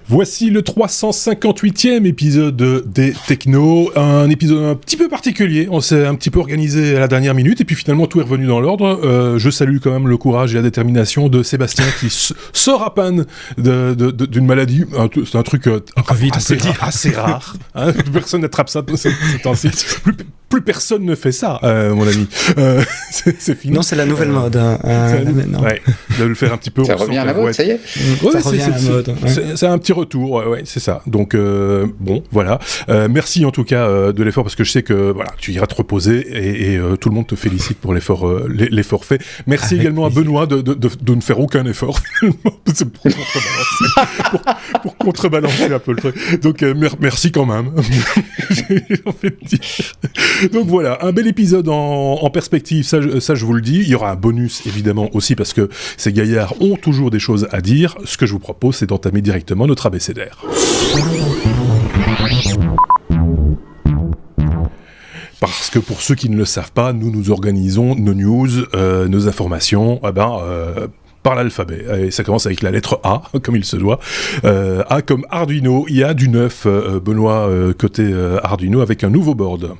Voici le 358e épisode des Technos, un épisode un petit peu particulier, on s'est un petit peu organisé à la dernière minute et puis finalement tout est revenu dans l'ordre. Je salue quand même le courage et la détermination de Sébastien qui sort à peine d'une maladie, c'est un truc assez rare, hein, personne n'attrape ça ces temps-ci, plus personne ne fait ça, mon ami, c'est fini. Non, c'est la nouvelle mode. Ouais, de le faire un petit peu. Ça revient à la mode, ça y est. Ouais, ça revient à la mode. C'est un petit retour, ouais, c'est ça. Donc bon, voilà. Merci en tout cas de l'effort parce que je sais que voilà, tu iras te reposer et tout le monde te félicite pour l'effort fait. Merci également à Benoît de ne faire aucun effort pour contrebalancer un peu le truc. Donc merci quand même. J'ai envie de dire. Donc voilà, un bel épisode en perspective, ça je vous le dis. Il y aura un bonus évidemment aussi parce que ces gaillards ont toujours des choses à dire. Ce que je vous propose, c'est d'entamer directement notre abécédaire. Parce que pour ceux qui ne le savent pas, nous organisons nos news, nos informations, par l'alphabet. Et ça commence avec la lettre A, comme il se doit. A comme Arduino. Il y a du neuf, Benoît, côté Arduino, avec un nouveau board.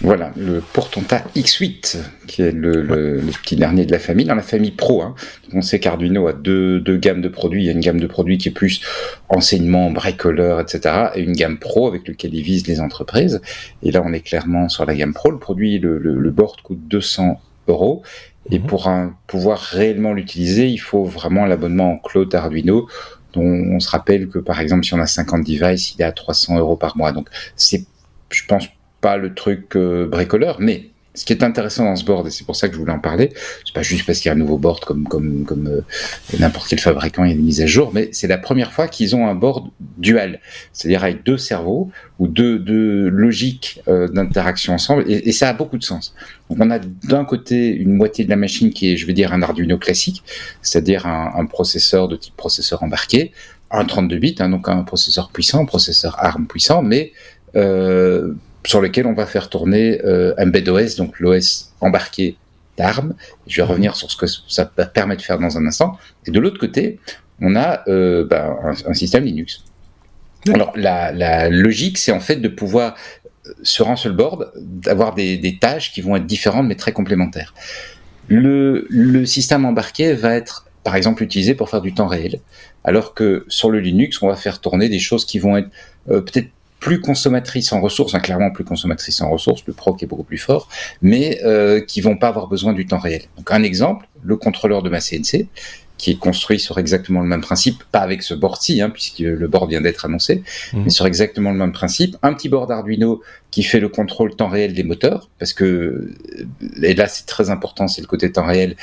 Voilà, le Portenta X8, qui est le petit dernier de la famille, dans la famille Pro. Hein. On sait qu'Arduino a deux gammes de produits. Il y a une gamme de produits qui est plus enseignement, bricoleur, etc. Et une gamme Pro avec laquelle ils visent les entreprises. Et là, on est clairement sur la gamme Pro. Le produit, le board coûte 200 €. Et pour pouvoir réellement l'utiliser, il faut vraiment l'abonnement en cloud Arduino, dont on se rappelle que, par exemple, si on a 50 devices, il est à 300 € par mois. Donc, c'est, je pense, pas le truc bricoleur, mais ce qui est intéressant dans ce board, et c'est pour ça que je voulais en parler, c'est pas juste parce qu'il y a un nouveau board comme n'importe quel fabricant, il y a des mises à jour, mais c'est la première fois qu'ils ont un board dual, c'est-à-dire avec deux cerveaux ou deux logiques d'interaction ensemble, et ça a beaucoup de sens. Donc on a d'un côté une moitié de la machine qui est, je vais dire, un Arduino classique, c'est-à-dire un processeur de type processeur embarqué, un 32 bits, hein, donc un processeur puissant, un processeur ARM puissant, mais sur lequel on va faire tourner EmbedOS, donc l'OS embarqué d'ARM. Je vais revenir sur ce que ça permet de faire dans un instant. Et de l'autre côté, on a un système Linux. Alors, la logique, c'est en fait de pouvoir, sur un seul board, d'avoir des tâches qui vont être différentes, mais très complémentaires. Le système embarqué va être, par exemple, utilisé pour faire du temps réel, alors que sur le Linux, on va faire tourner des choses qui vont être peut-être plus consommatrices en ressources, clairement plus consommatrices en ressources, le proc est beaucoup plus fort, mais qui vont pas avoir besoin du temps réel. Donc un exemple, le contrôleur de ma CNC, qui est construit sur exactement le même principe, pas avec ce board-ci, puisque le board vient d'être annoncé, mais sur exactement le même principe, un petit board Arduino qui fait le contrôle temps réel des moteurs, parce que, et là c'est très important, c'est le côté temps réel,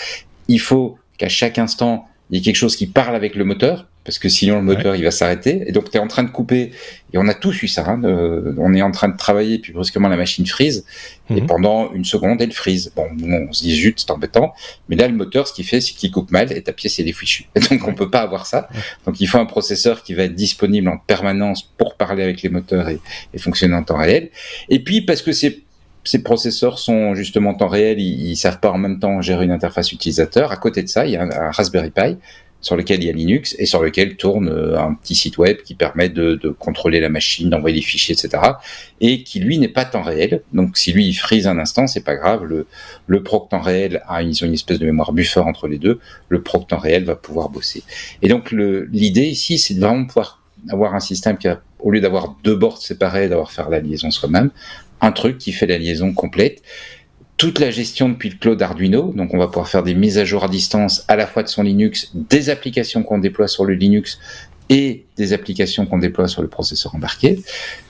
il faut qu'à chaque instant, il y ait quelque chose qui parle avec le moteur, parce que sinon le moteur il va s'arrêter, et donc tu es en train de couper, et on a tous eu ça, on est en train de travailler, puis brusquement la machine freeze, et pendant une seconde elle freeze. Bon, on se dit zut, c'est embêtant, mais là le moteur ce qu'il fait c'est qu'il coupe mal, et ta pièce elle est fichue, et donc on peut pas avoir ça, donc il faut un processeur qui va être disponible en permanence pour parler avec les moteurs et fonctionner en temps réel, et puis parce que ces processeurs sont justement en temps réel, ils savent pas en même temps gérer une interface utilisateur. À côté de ça, il y a un Raspberry Pi sur lequel il y a Linux et sur lequel tourne un petit site web qui permet de contrôler la machine, d'envoyer des fichiers, etc. Et qui, lui, n'est pas temps réel. Donc, si lui, il freeze un instant, c'est pas grave. Le proc temps réel ils ont une espèce de mémoire buffer entre les deux. Le proc temps réel va pouvoir bosser. Et donc, l'idée ici, c'est de vraiment pouvoir avoir un système qui a, au lieu d'avoir deux boards séparés, d'avoir faire la liaison soi-même, un truc qui fait la liaison complète. Toute la gestion depuis le cloud Arduino, donc on va pouvoir faire des mises à jour à distance à la fois de son Linux, des applications qu'on déploie sur le Linux et des applications qu'on déploie sur le processeur embarqué.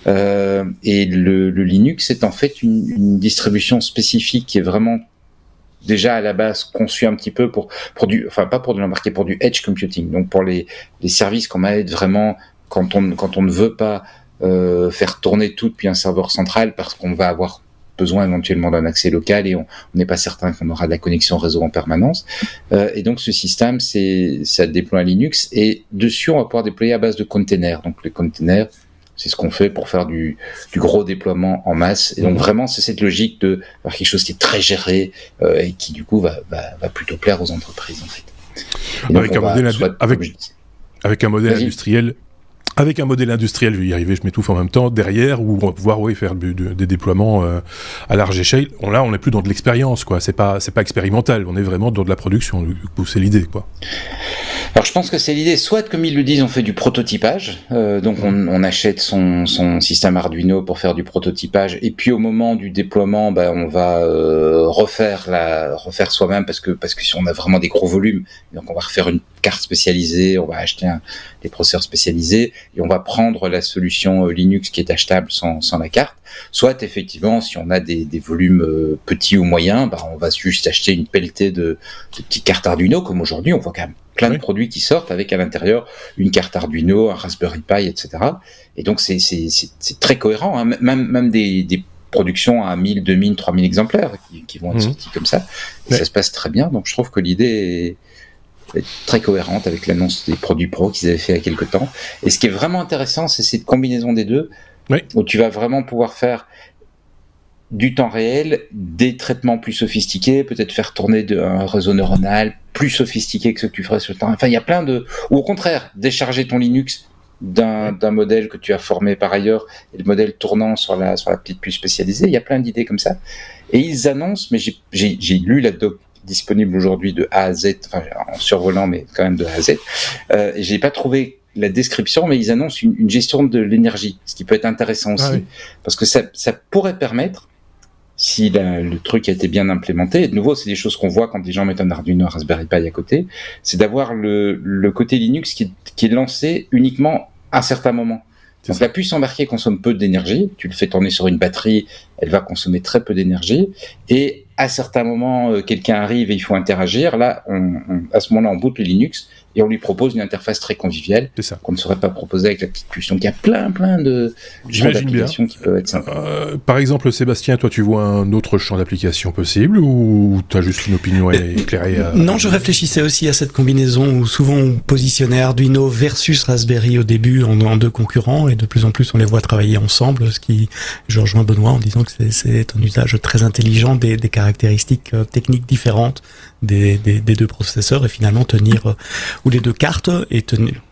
Et le Linux est en fait une distribution spécifique qui est vraiment déjà à la base conçue un petit peu pour pas pour de l'embarqué, pour du edge computing, donc pour les services qu'on va être vraiment quand on ne veut pas faire tourner tout depuis un serveur central parce qu'on va avoir besoin éventuellement d'un accès local et on n'est pas certain qu'on aura de la connexion réseau en permanence. Et donc ce système, ça déploie un Linux et dessus on va pouvoir déployer à base de containers. Donc les containers, c'est ce qu'on fait pour faire du gros déploiement en masse. Et donc vraiment c'est cette logique de faire quelque chose qui est très géré et qui du coup va plutôt plaire aux entreprises en fait. Avec un modèle industriel. Avec un modèle industriel, je vais y arriver, je m'étouffe en même temps, derrière, où on va pouvoir faire des déploiements à large échelle. Là, on n'est plus dans de l'expérience, quoi. C'est pas expérimental, on est vraiment dans de la production. C'est l'idée, quoi. Alors je pense que c'est l'idée, soit comme ils le disent, on fait du prototypage, donc on achète son système Arduino pour faire du prototypage, et puis au moment du déploiement, on va refaire soi-même parce que si on a vraiment des gros volumes, donc on va refaire une carte spécialisée, on va acheter des processeurs spécialisés, et on va prendre la solution Linux qui est achetable sans la carte. Soit effectivement, si on a des volumes petits ou moyens, on va juste acheter une pelletée de petites cartes Arduino, comme aujourd'hui, on voit quand même plein de produits qui sortent avec à l'intérieur une carte Arduino, un Raspberry Pi, etc. Et donc c'est très cohérent, hein. Même des productions à 1000, 2000, 3000 exemplaires qui vont être sortis comme ça. Et ça se passe très bien, donc je trouve que l'idée est très cohérente avec l'annonce des produits pro qu'ils avaient fait il y a quelques temps. Et ce qui est vraiment intéressant, c'est cette combinaison des deux, où tu vas vraiment pouvoir faire du temps réel, des traitements plus sophistiqués, peut-être faire tourner un réseau neuronal plus sophistiqué que ce que tu ferais sur le terrain. Enfin, il y a plein de... Ou au contraire, décharger ton Linux d'un modèle que tu as formé par ailleurs, et le modèle tournant sur la petite puce spécialisée. Il y a plein d'idées comme ça. Et ils annoncent, mais j'ai lu la doc disponible aujourd'hui de A à Z, enfin en survolant, mais quand même de A à Z, et j'ai pas trouvé la description, mais ils annoncent une gestion de l'énergie, ce qui peut être intéressant aussi, parce que ça pourrait permettre, si le truc a été bien implémenté, et de nouveau, c'est des choses qu'on voit quand des gens mettent un Arduino, un Raspberry Pi à côté, c'est d'avoir le côté Linux qui est lancé uniquement à un certain moment. Donc la puce embarquée consomme peu d'énergie, tu le fais tourner sur une batterie, elle va consommer très peu d'énergie, et à certains moments, quelqu'un arrive et il faut interagir, là, à ce moment-là, on boot le Linux, et on lui propose une interface très conviviale qu'on ne saurait pas proposer avec la petite puce. Donc il y a plein d'applications qui peuvent être sympas. Par exemple, Sébastien, toi tu vois un autre champ d'application possible, ou tu as juste une opinion éclairée Non, je réfléchissais aussi à cette combinaison où souvent on positionnait Arduino versus Raspberry au début en deux concurrents, et de plus en plus on les voit travailler ensemble, je rejoins Benoît en disant que c'est un usage très intelligent des caractéristiques techniques différentes des deux processeurs, et finalement tenir ou les deux cartes et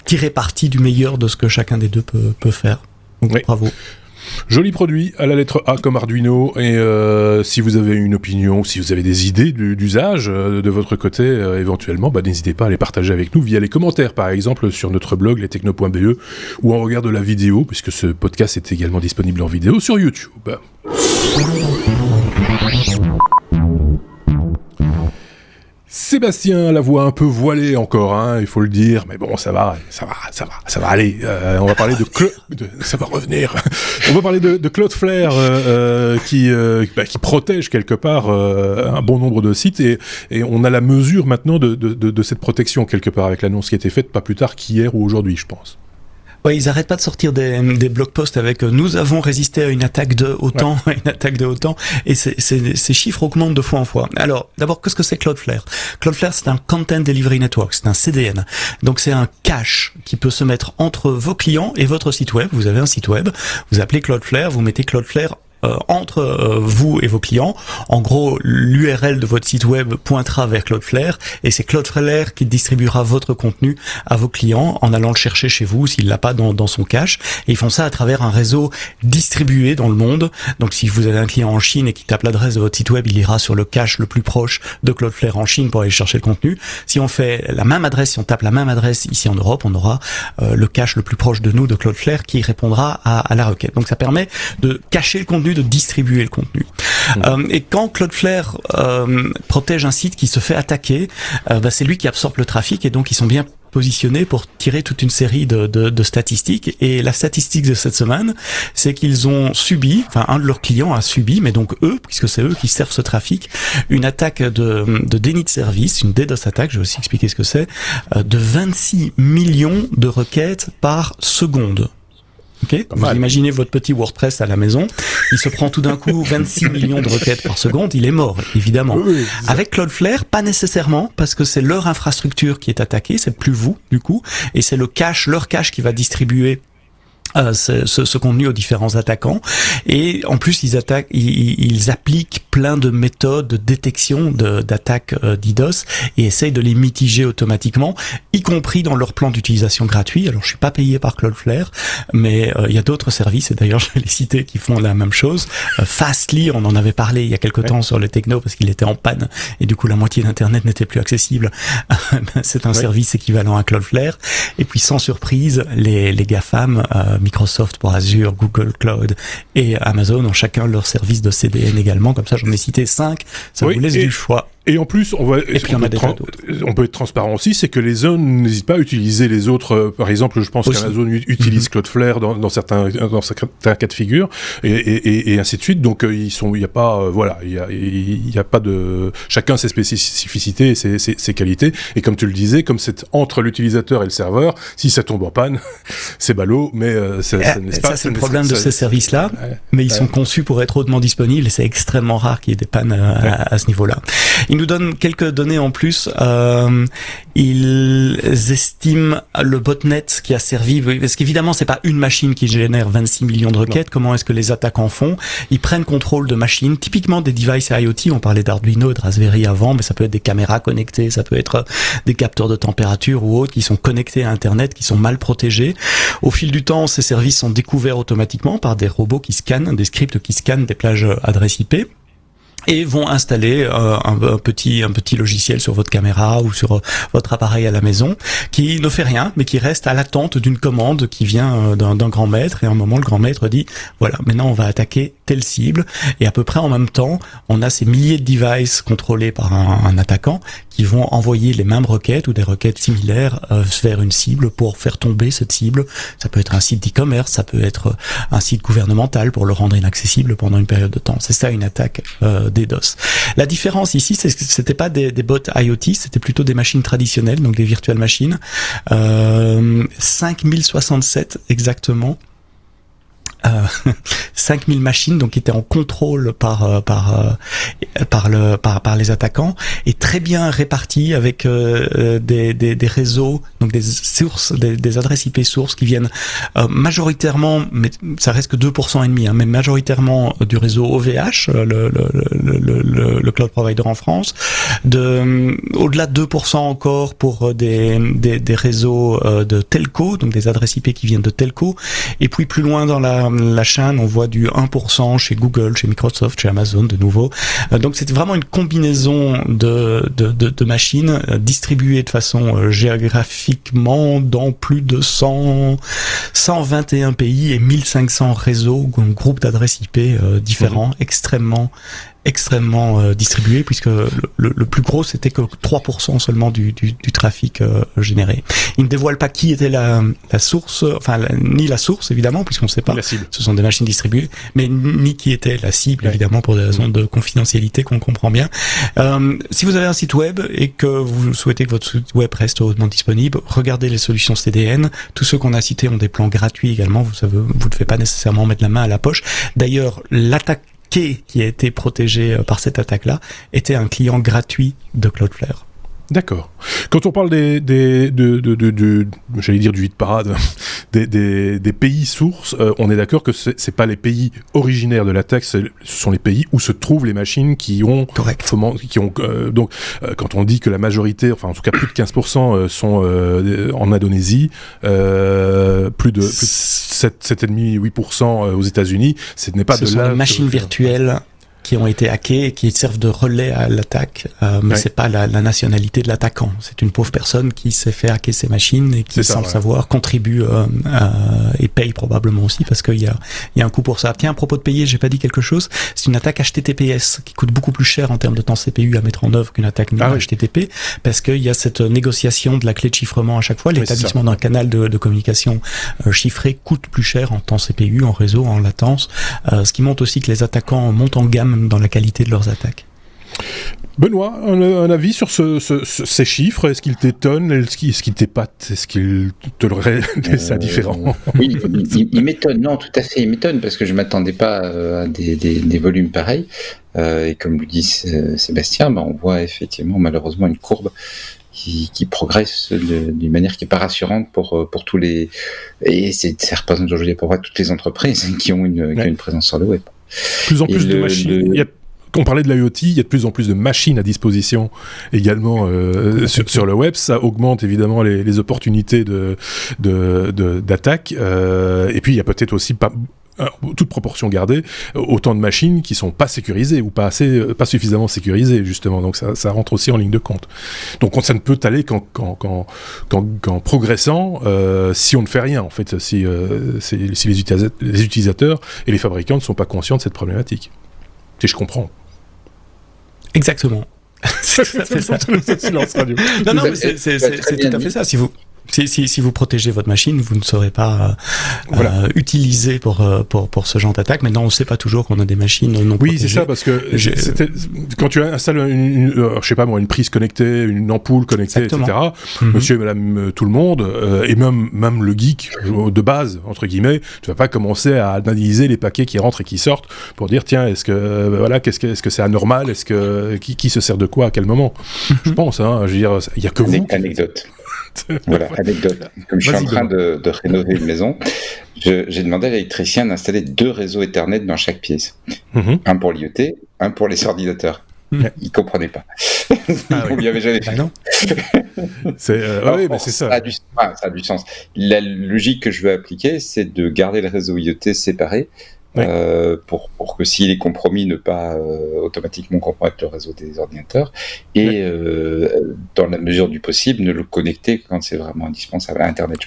tirer parti du meilleur de ce que chacun des deux peut faire. Donc bravo. Joli produit, à la lettre A comme Arduino, et si vous avez une opinion, si vous avez des idées d'usage de votre côté, éventuellement, n'hésitez pas à les partager avec nous via les commentaires, par exemple sur notre blog lestechno.be, ou en regard de la vidéo, puisque ce podcast est également disponible en vidéo sur YouTube. Sébastien, la voix un peu voilée encore, il faut le dire, mais bon, ça va aller. On va parler ça va revenir. On va parler de Cloudflare qui protège quelque part un bon nombre de sites, et on a la mesure maintenant de cette protection quelque part avec l'annonce qui a été faite pas plus tard qu'hier ou aujourd'hui, je pense. Ouais, ils arrêtent pas de sortir des blog posts avec nous avons résisté à une attaque de OTAN, et ces chiffres augmentent de fois en fois. Alors, d'abord, qu'est-ce que c'est Cloudflare? Cloudflare, c'est un Content Delivery Network, c'est un CDN. Donc c'est un cache qui peut se mettre entre vos clients et votre site web. Vous avez un site web, vous appelez Cloudflare, vous mettez Cloudflare entre vous et vos clients. En gros, l'URL de votre site web pointera vers Cloudflare, et c'est Cloudflare qui distribuera votre contenu à vos clients en allant le chercher chez vous s'il l'a pas dans son cache. Et ils font ça à travers un réseau distribué dans le monde. Donc si vous avez un client en Chine et qui tape l'adresse de votre site web, il ira sur le cache le plus proche de Cloudflare en Chine pour aller chercher le contenu. Si on fait la même adresse, si on tape la même adresse ici en Europe, on aura le cache le plus proche de nous de Cloudflare qui répondra à la requête. Donc ça permet de cacher le contenu, de distribuer le contenu. Et quand Cloudflare protège un site qui se fait attaquer, c'est lui qui absorbe le trafic, et donc ils sont bien positionnés pour tirer toute une série de statistiques. Et la statistique de cette semaine, c'est qu'ils ont subi, un de leurs clients a subi, mais donc eux, puisque c'est eux qui servent ce trafic, une attaque de déni de service, une DDoS attaque, je vais aussi expliquer ce que c'est, de 26 millions de requêtes par seconde. Okay. Vous imaginez votre petit WordPress à la maison, il se prend tout d'un coup 26 millions de requêtes par seconde, il est mort, évidemment. Oui, avec Cloudflare, pas nécessairement, parce que c'est leur infrastructure qui est attaquée, c'est plus vous, du coup, et c'est leur cache qui va distribuer ce contenu aux différents attaquants, et en plus ils appliquent plein de méthodes de détection d'attaques DDoS et essayent de les mitiger automatiquement, y compris dans leur plan d'utilisation gratuit. Alors je suis pas payé par Cloudflare, mais il y a d'autres services, et d'ailleurs je vais les citer, qui font la même chose. Fastly, on en avait parlé il y a quelque temps sur le Techno parce qu'il était en panne et du coup la moitié d'internet n'était plus accessible. C'est un service équivalent à Cloudflare. Et puis sans surprise, les GAFAM, Microsoft pour Azure, Google Cloud et Amazon ont chacun leur service de CDN également. Comme ça, j'en ai cité 5. Ça vous laisse du choix. Et en plus, on peut être transparent aussi, c'est que les zones n'hésitent pas à utiliser les autres. Par exemple, je pense qu'Amazon utilise Cloudflare dans certains cas de figure, et ainsi de suite. Donc, il y a pas, il y a pas de. Chacun ses spécificités et ses qualités. Et comme tu le disais, comme c'est entre l'utilisateur et le serveur, si ça tombe en panne, c'est ballot. Mais c'est le problème de ces services-là. Mais ils sont conçus pour être hautement disponibles, et c'est extrêmement rare qu'il y ait des pannes à ce niveau-là. Ils nous donnent quelques données en plus. Ils estiment le botnet qui a servi, parce qu'évidemment c'est pas une machine qui génère 26 millions de requêtes. Non. Comment est-ce que les attaquants font? Ils prennent contrôle de machines, typiquement des devices IoT. On parlait d'Arduino, de Raspberry avant, mais ça peut être des caméras connectées, ça peut être des capteurs de température ou autres qui sont connectés à Internet, qui sont mal protégés. Au fil du temps, ces services sont découverts automatiquement par des robots qui scannent, des scripts qui scannent des plages adresses IP. Et vont installer un petit logiciel sur votre caméra ou sur votre appareil à la maison qui ne fait rien, mais qui reste à l'attente d'une commande qui vient d'un grand maître. Et à un moment, le grand maître dit voilà, maintenant on va attaquer telle cible. Et à peu près en même temps, on a ces milliers de devices contrôlés par un attaquant qui vont envoyer les mêmes requêtes ou des requêtes similaires vers une cible pour faire tomber cette cible. Ça peut être un site d'e-commerce, ça peut être un site gouvernemental pour le rendre inaccessible pendant une période de temps. C'est ça une attaque DDoS. La différence ici, c'est que c'était pas des bots IoT, c'était plutôt des machines traditionnelles, donc des virtual machines. 5067 exactement. 5000 machines donc qui étaient en contrôle par les attaquants, et très bien réparties avec des réseaux, donc des sources, des adresses IP sources qui viennent majoritairement, mais ça reste que 2% et demi, mais majoritairement du réseau OVH, le cloud provider en France, au-delà de 2% encore pour des réseaux de telco, donc des adresses IP qui viennent de telco, et puis plus loin dans la chaîne, on voit du 1% chez Google, chez Microsoft, chez Amazon de nouveau. Donc c'était vraiment une combinaison de machines distribuées de façon géographiquement dans plus de 121 pays et 1500 réseaux, groupes d'adresses IP différents, extrêmement distribué, puisque le plus gros c'était que 3% seulement du trafic généré. Il ne dévoile pas qui était la source, ni la source évidemment, puisqu'on ne sait pas, ce sont des machines distribuées, mais ni qui était la cible évidemment, pour des raisons de confidentialité qu'on comprend bien. Si vous avez un site web et que vous souhaitez que votre site web reste hautement disponible, regardez les solutions CDN. Tous ceux qu'on a cités ont des plans gratuits également. Vous savez, vous ne devez pas nécessairement mettre la main à la poche. D'ailleurs, l'attaque qui a été protégé par cette attaque-là était un client gratuit de Cloudflare. D'accord. Quand on parle j'allais dire du hit parade, des pays sources, on est d'accord que c'est pas les pays originaires de l'attaque, ce sont les pays où se trouvent les machines qui ont donc quand on dit que la majorité, enfin en tout cas plus de 15% sont en Indonésie, plus de 7,5-8% aux États-Unis, ce n'est pas ce sont des machines virtuelles qui ont été hackés et qui servent de relais à l'attaque, mais c'est pas la nationalité de l'attaquant. C'est une pauvre personne qui s'est fait hacker ses machines et qui, sans le savoir, contribue et paye probablement aussi, parce qu'il y a un coût pour ça. Tiens, à propos de payer, j'ai pas dit quelque chose. C'est une attaque HTTPS qui coûte beaucoup plus cher en termes de temps CPU à mettre en œuvre qu'une attaque HTTP, parce qu'il y a cette négociation de la clé de chiffrement à chaque fois. L'établissement d'un canal de communication chiffré coûte plus cher en temps CPU, en réseau, en latence, ce qui montre aussi que les attaquants montent en gamme dans la qualité de leurs attaques. Benoît, un avis sur ces chiffres? Est-ce qu'ils t'étonnent? Est-ce qu'ils t'épatent? Est-ce qu'ils te laissent indifférent? Oui, il m'étonne. Non, tout à fait, il m'étonne, parce que je ne m'attendais pas à des volumes pareils. Et comme le dit Sébastien, on voit effectivement malheureusement une courbe qui progresse d'une manière qui est pas rassurante pour tous les, et ça représente aujourd'hui pour moi toutes les entreprises qui ont une présence sur le web. Plus en plus de machines. On parlait de l'IoT, il y a de plus en plus de machines à disposition également sur le web. Ça augmente évidemment les opportunités d'attaque. Et puis il y a peut-être aussi toute proportion gardée, autant de machines qui sont pas sécurisées ou pas suffisamment sécurisées justement. Donc ça rentre aussi en ligne de compte. Donc ça ne peut aller qu'en progressant si on ne fait rien en fait, si les utilisateurs et les fabricants ne sont pas conscients de cette problématique. Si je comprends. Exactement. C'est tout à fait ça. Silence radio. Non, mais c'est tout à fait ça. Si vous protégez votre machine, vous ne serez pas utilisé pour ce genre d'attaque. Maintenant, on ne sait pas toujours qu'on a des machines non protégées. Oui, c'est ça, parce que quand tu installes je sais pas moi, une prise connectée, une ampoule connectée, exactement. Etc., monsieur et madame tout le monde, et même le geek de base, entre guillemets, tu vas pas commencer à analyser les paquets qui rentrent et qui sortent pour dire, tiens, est-ce que c'est anormal, qui se sert de quoi, à quel moment. Je pense, je veux dire, il y a que vous. Anecdote. Voilà, anecdote. Comme je suis en train de rénover une maison, j'ai demandé à l'électricien d'installer 2 réseaux Ethernet dans chaque pièce. Un pour l'IoT, un pour les ordinateurs. Il comprenait pas. On lui avait jamais fait. Non. Oui, mais c'est ça. Ça a du sens. La logique que je veux appliquer, c'est de garder le réseau IoT séparé. Pour que s'il est compromis, ne pas automatiquement compromettre le réseau des ordinateurs et dans la mesure du possible ne le connecter quand c'est vraiment indispensable à Internet.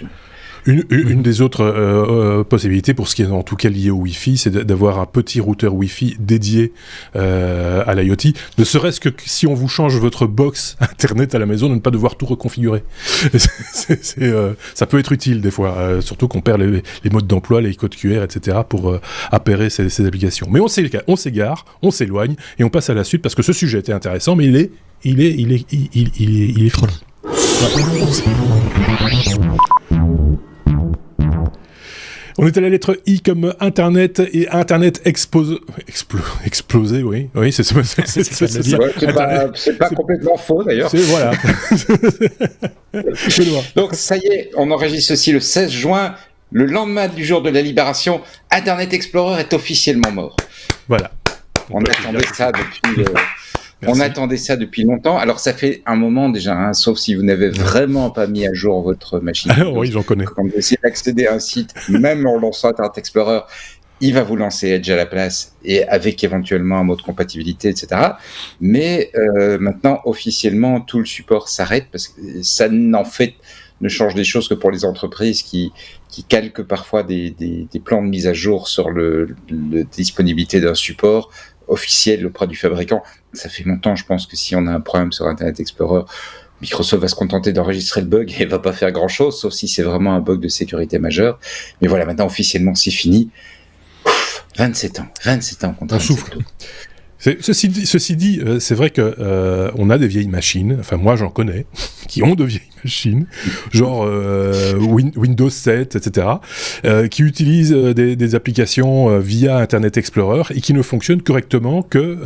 Une des autres possibilités, pour ce qui est en tout cas lié au Wi-Fi, c'est d'avoir un petit routeur Wi-Fi dédié à l'IoT, ne serait-ce que si on vous change votre box Internet à la maison, de ne pas devoir tout reconfigurer. Ça peut être utile des fois, surtout qu'on perd les modes d'emploi, les codes QR, etc., pour appairer ces applications. Mais on s'égare, on s'éloigne, et on passe à la suite, parce que ce sujet était intéressant, mais il est trop long. On est à la lettre I comme Internet et Internet explosé, oui, c'est ça. C'est pas complètement faux d'ailleurs. Voilà. Donc ça y est, on enregistre ceci le 16 juin, le lendemain du jour de la libération. Internet Explorer est officiellement mort. Voilà. On attendait ça depuis longtemps. Alors ça fait un moment déjà, sauf si vous n'avez vraiment pas mis à jour votre machine. Alors, oui, j'en connais. Quand vous essayez d'accéder à un site, même en lançant Internet Explorer, il va vous lancer Edge à la place et avec éventuellement un mode de compatibilité, etc. Mais maintenant, officiellement, tout le support s'arrête parce que ça ne change des choses que pour les entreprises qui calquent parfois des plans de mise à jour sur la disponibilité d'un support officiel auprès du fabricant. Ça fait longtemps, je pense que si on a un problème sur Internet Explorer, Microsoft va se contenter d'enregistrer le bug et va pas faire grand-chose, sauf si c'est vraiment un bug de sécurité majeur. Mais voilà, maintenant officiellement c'est fini. 27 ans qu'on souffle. Ceci dit, c'est vrai que on a des vieilles machines, enfin moi j'en connais, qui ont de vieilles machines, genre Windows 7, etc., qui utilisent des applications via Internet Explorer et qui ne fonctionnent correctement que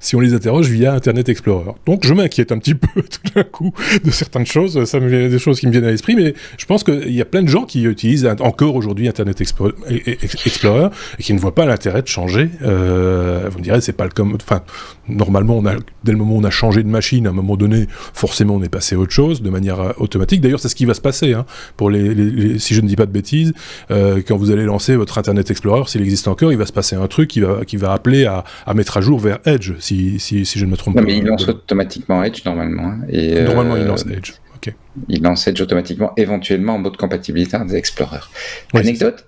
si on les interroge via Internet Explorer. Donc je m'inquiète un petit peu tout d'un coup de certaines choses, ça me vient des choses qui me viennent à l'esprit, mais je pense qu'il y a plein de gens qui utilisent encore aujourd'hui Internet Explorer et qui ne voient pas l'intérêt de changer. Vous me direz, c'est pas le comme. Enfin, normalement, dès le moment où on a changé de machine, à un moment donné, forcément, on est passé à autre chose, de manière automatique. D'ailleurs, c'est ce qui va se passer, pour si je ne dis pas de bêtises, quand vous allez lancer votre Internet Explorer, s'il existe encore, il va se passer un truc qui va appeler à mettre à jour vers Edge, si je ne me trompe pas. Non, mais il lance automatiquement Edge, normalement. Normalement, il lance Edge, ok. Il lance Edge automatiquement, éventuellement en mode compatibilité Internet Explorer. Oui, anecdote.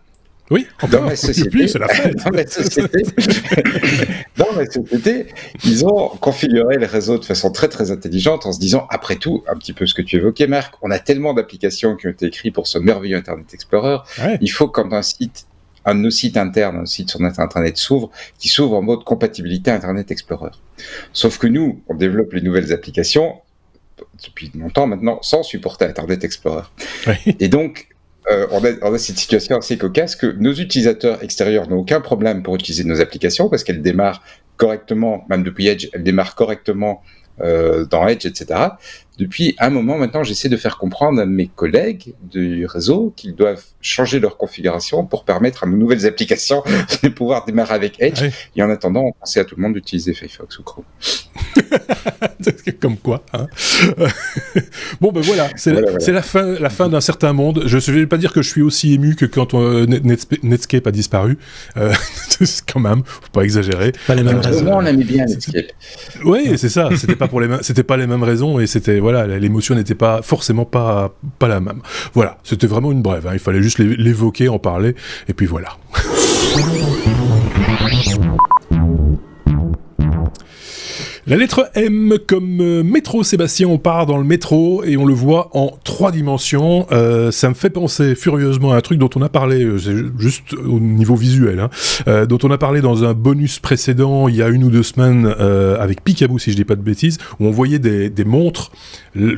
Oui, dans ma société, dans ma société, ils ont configuré les réseaux de façon très très intelligente en se disant, après tout, un petit peu ce que tu évoquais, Marc, on a tellement d'applications qui ont été écrites pour ce merveilleux Internet Explorer, il faut quand un de nos sites internes, un site sur notre Internet qui s'ouvre en mode compatibilité Internet Explorer. Sauf que nous, on développe les nouvelles applications depuis longtemps maintenant sans supporter Internet Explorer. Oui. Et donc, on a cette situation assez cocasse que nos utilisateurs extérieurs n'ont aucun problème pour utiliser nos applications parce qu'elles démarrent correctement, même depuis Edge, elles démarrent correctement dans Edge, etc. depuis un moment maintenant, j'essaie de faire comprendre à mes collègues du réseau qu'ils doivent changer leur configuration pour permettre à nos nouvelles applications de pouvoir démarrer avec Edge. Ouais. Et en attendant, on pensait à tout le monde d'utiliser Firefox ou Chrome. Comme quoi, hein. Bon ben voilà, c'est la fin d'un certain monde. Je ne vais pas dire que je suis aussi ému que quand Netscape a disparu. Quand même, faut pas exagérer. Pas les mêmes raisons. On aimait bien Netscape. Oui, c'est ça. C'était pas les mêmes raisons et c'était voilà, l'émotion n'était pas forcément pas la même. Voilà, c'était vraiment une brève. Hein. Il fallait juste l'évoquer, en parler et puis voilà. La lettre M comme métro, Sébastien, on part dans le métro et on le voit en 3 dimensions. Ça me fait penser furieusement à un truc dont on a parlé, c'est juste au niveau visuel, hein, dont on a parlé dans un bonus précédent il y a 1 ou 2 semaines avec Picaboo, si je dis pas de bêtises, où on voyait des montres,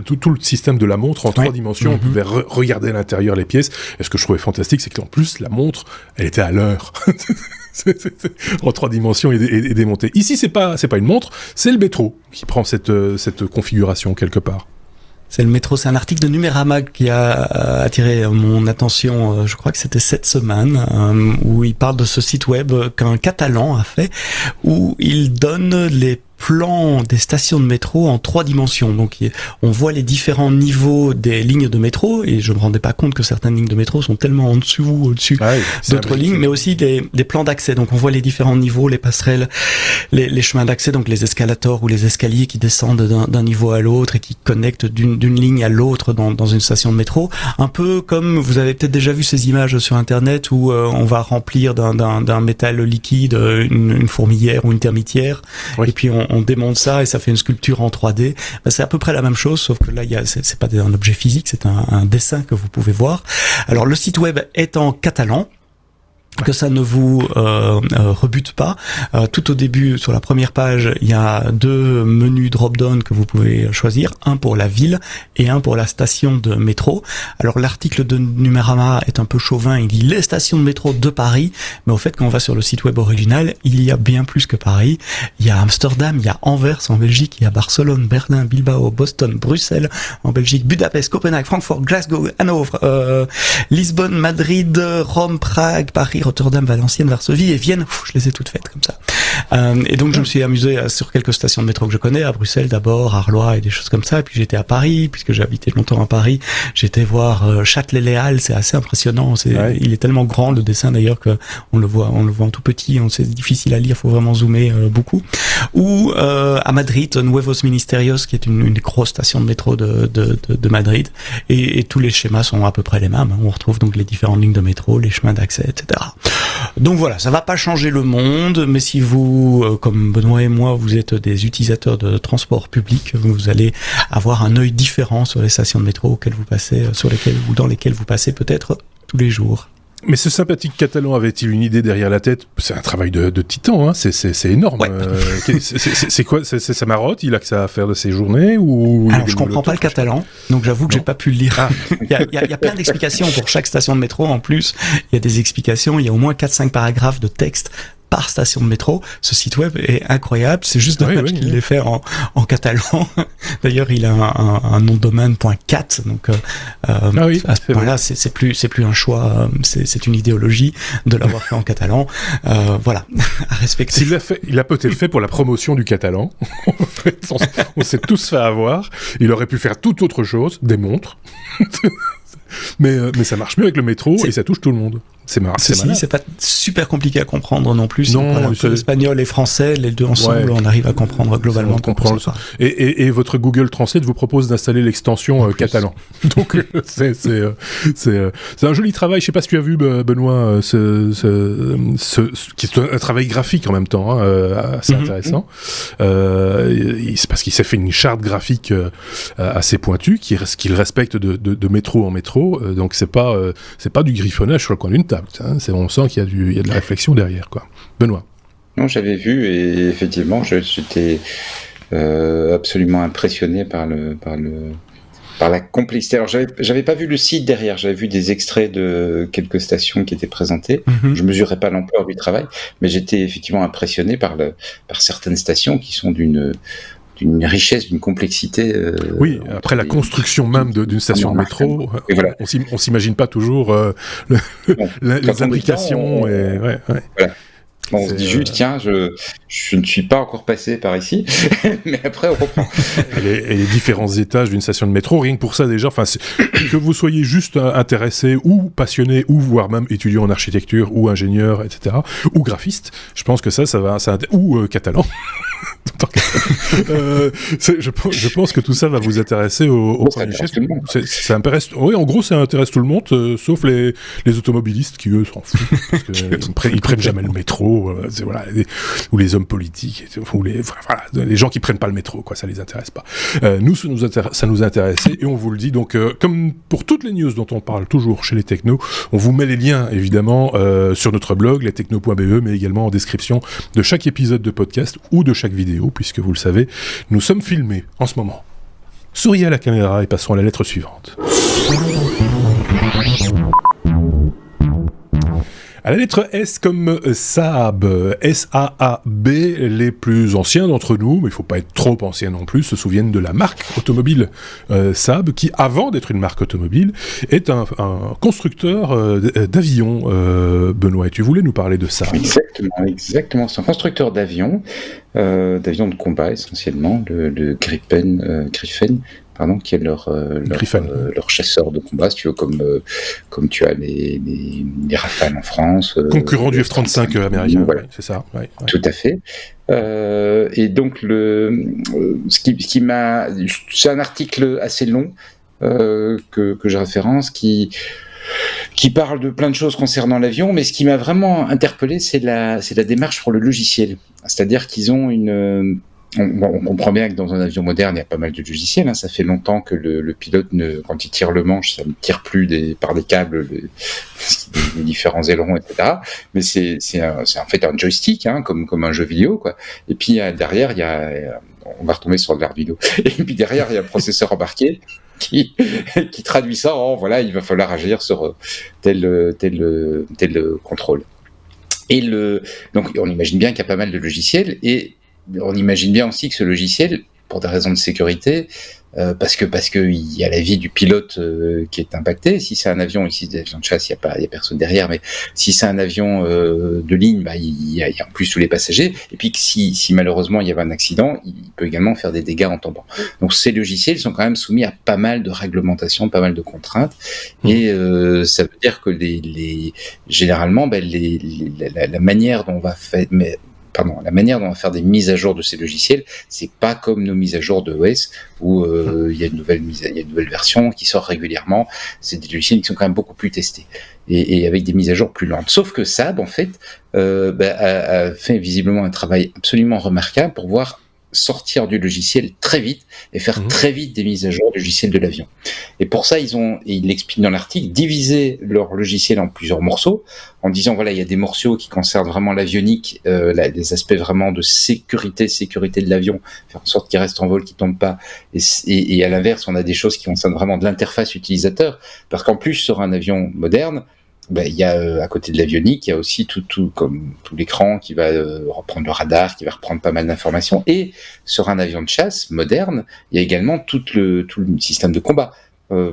tout le système de la montre en 3 dimensions, on pouvait regarder à l'intérieur les pièces. Et ce que je trouvais fantastique, c'est qu'en plus, la montre, elle était à l'heure. En 3 dimensions et démontée. Ici, c'est pas une montre, c'est le métro qui prend cette configuration quelque part. C'est le métro, c'est un article de Numérama qui a attiré mon attention, je crois que c'était cette semaine, où il parle de ce site web qu'un Catalan a fait, où il donne les plans des stations de métro en 3 dimensions. Donc on voit les différents niveaux des lignes de métro, et je me rendais pas compte que certaines lignes de métro sont tellement en dessous ou au-dessus d'autres lignes, mais aussi des plans d'accès. Donc on voit les différents niveaux, les passerelles, les chemins d'accès, donc les escalators ou les escaliers qui descendent d'un niveau à l'autre et qui connectent d'une ligne à l'autre dans une station de métro. Un peu comme vous avez peut-être déjà vu ces images sur internet où on va remplir d'un métal liquide une fourmilière ou une termitière, et puis on démonte ça et ça fait une sculpture en 3D. Ben, c'est à peu près la même chose, sauf que là, c'est pas un objet physique, c'est un dessin que vous pouvez voir. Alors, le site web est en catalan, que ça ne vous rebute pas. Tout au début, sur la première page, il y a 2 menus drop-down que vous pouvez choisir, un pour la ville et un pour la station de métro. Alors l'article de Numérama est un peu chauvin, il dit les stations de métro de Paris, mais au fait quand on va sur le site web original, il y a bien plus que Paris. Il y a Amsterdam, il y a Anvers en Belgique, il y a Barcelone, Berlin, Bilbao, Boston, Bruxelles en Belgique, Budapest, Copenhague, Francfort, Glasgow, Hanovre, Lisbonne, Madrid, Rome, Prague, Paris, Rotterdam, Valenciennes, Varsovie et Vienne. Je les ai toutes faites comme ça. Et donc je me suis amusé sur quelques stations de métro que je connais, à Bruxelles d'abord, Arlois et des choses comme ça. Et puis j'étais à Paris, puisque j'ai habité longtemps à Paris. J'étais voir Châtelet-Les Halles, c'est assez impressionnant. Il est tellement grand le dessin d'ailleurs que on le voit en tout petit. C'est difficile à lire, faut vraiment zoomer beaucoup. Ou à Madrid, Nuevos Ministerios, qui est une grosse station de métro de Madrid. Et tous les schémas sont à peu près les mêmes. On retrouve donc les différentes lignes de métro, les chemins d'accès, etc. Donc voilà, ça va pas changer le monde, mais si vous, comme Benoît et moi, vous êtes des utilisateurs de transport public, vous allez avoir un œil différent sur les stations de métro auxquelles vous passez, dans lesquelles vous passez peut-être tous les jours. Mais ce sympathique Catalan avait-il une idée derrière la tête? C'est un travail de titan, hein. C'est énorme. Ouais. C'est quoi? C'est sa marotte? Il a que ça à faire de ses journées ou? Alors je comprends pas le catalan, donc j'avoue que j'ai pas pu le lire. Ah. il y a plein d'explications pour chaque station de métro. En plus, il y a des explications. Il y a au moins 4-5 paragraphes de texte par station de métro. Ce site web est incroyable. C'est juste dommage qu'il l'ait fait en catalan. D'ailleurs, il a un nom de domaine .cat. Donc, à ce point-là, c'est plus un choix. C'est une idéologie de l'avoir fait en catalan. Voilà, à respecter. Il a peut-être fait pour la promotion du catalan. En fait, on s'est tous fait avoir. Il aurait pu faire toute autre chose, des montres. Mais ça marche mieux avec le métro et ça touche tout le monde. C'est marrant. C'est pas super compliqué à comprendre non plus. Non, espagnol et français, les deux ensemble, on arrive à comprendre globalement. On comprend ça. Et votre Google Translate vous propose d'installer l'extension catalan. Donc c'est un joli travail. Je sais pas si tu as vu, Benoît, qui est un travail graphique en même temps, assez intéressant. C'est parce qu'il s'est fait une charte graphique assez pointue, qu'il respecte de métro en métro. Donc c'est pas du griffonnage sur le coin d'une table. On sent qu'il y a de la réflexion derrière, quoi. Benoît. Non, j'avais vu et effectivement, j'étais absolument impressionné par la complexité. Alors, j'avais pas vu le site derrière, j'avais vu des extraits de quelques stations qui étaient présentées. Je mesurais pas l'ampleur du travail, mais j'étais effectivement impressionné par certaines stations qui sont d'une d'une richesse, d'une complexité. Oui, après la construction même d'une station de métro, voilà. On s'imagine pas toujours les imbrications. Voilà. Bon, on se dit juste, tiens, je ne suis pas encore passé par ici, mais après on reprend. Et les différents étages d'une station de métro, rien que pour ça déjà, que vous soyez juste intéressé ou passionné, ou voire même étudiant en architecture, ou ingénieur, etc., ou graphiste, je pense que ça va, ou catalan. Je pense que tout ça va vous intéresser au premier chef. Ça intéresse, oui, en gros, ça intéresse tout le monde, sauf les automobilistes qui, eux, s'en foutent. Parce que ils prennent jamais le métro, voilà, ou les hommes politiques, ou les gens qui prennent pas le métro, quoi, ça les intéresse pas. Nous, ça nous intéressait, et on vous le dit. Donc, comme pour toutes les news dont on parle toujours chez les technos, on vous met les liens, évidemment, sur notre blog, lestechno.be, mais également en description de chaque épisode de podcast ou de chaque vidéo, puisque vous le savez, nous sommes filmés en ce moment. Souriez à la caméra et passons à la lettre suivante. À la lettre S comme Saab, S-A-A-B, les plus anciens d'entre nous, mais il ne faut pas être trop ancien non plus, se souviennent de la marque automobile Saab, qui, avant d'être une marque automobile, est un constructeur d'avions. Benoît, et tu voulais nous parler de Saab? Exactement. C'est un constructeur d'avions de combat essentiellement, le Gripen, qui est leur chasseur de combat, si tu veux, comme tu as les Rafales en France. Concurrent du F-35 américain, voilà. Ouais, c'est ça. Ouais. Tout à fait. Et donc, ce qui m'a... C'est un article assez long que je référence, qui parle de plein de choses concernant l'avion, mais ce qui m'a vraiment interpellé, c'est la démarche pour le logiciel. C'est-à-dire qu'ils ont on comprend bien que dans un avion moderne, il y a pas mal de logiciels. Ça fait longtemps que le pilote, quand il tire le manche, ça ne tire plus par des câbles les différents ailerons, etc. Mais c'est en fait un joystick, comme un jeu vidéo, quoi. Et puis derrière, on va retomber sur de l'Arduino. Et puis derrière, il y a un processeur embarqué qui traduit ça en voilà, il va falloir agir sur tel contrôle. Et donc on imagine bien qu'il y a pas mal de logiciels, et on imagine bien aussi que ce logiciel, pour des raisons de sécurité, parce que il y a la vie du pilote qui est impactée. Si c'est un avion, ici des avions de chasse, il y a personne derrière, mais si c'est un avion de ligne, il y a en plus tous les passagers. Et puis que si malheureusement il y avait un accident, il peut également faire des dégâts en tombant. Donc ces logiciels sont quand même soumis à pas mal de réglementations, pas mal de contraintes, et ça veut dire que généralement la manière dont on va faire des mises à jour de ces logiciels, c'est pas comme nos mises à jour de OS où il y a une nouvelle version qui sort régulièrement. C'est des logiciels qui sont quand même beaucoup plus testés et avec des mises à jour plus lentes. Sauf que Saab, en fait, a fait visiblement un travail absolument remarquable pour pouvoir sortir du logiciel très vite et faire très vite des mises à jour du logiciel de l'avion. Et pour ça, ils l'expliquent dans l'article, diviser leur logiciel en plusieurs morceaux, en disant voilà, il y a des morceaux qui concernent vraiment l'avionique, les aspects vraiment de sécurité de l'avion, faire en sorte qu'il reste en vol, qu'il tombe pas, et à l'inverse, on a des choses qui concernent vraiment de l'interface utilisateur, parce qu'en plus, sur un avion moderne, il y a à côté de l'avionique, il y a aussi tout comme tout l'écran qui va reprendre le radar, qui va reprendre pas mal d'informations. Et sur un avion de chasse moderne, il y a également tout le système de combat.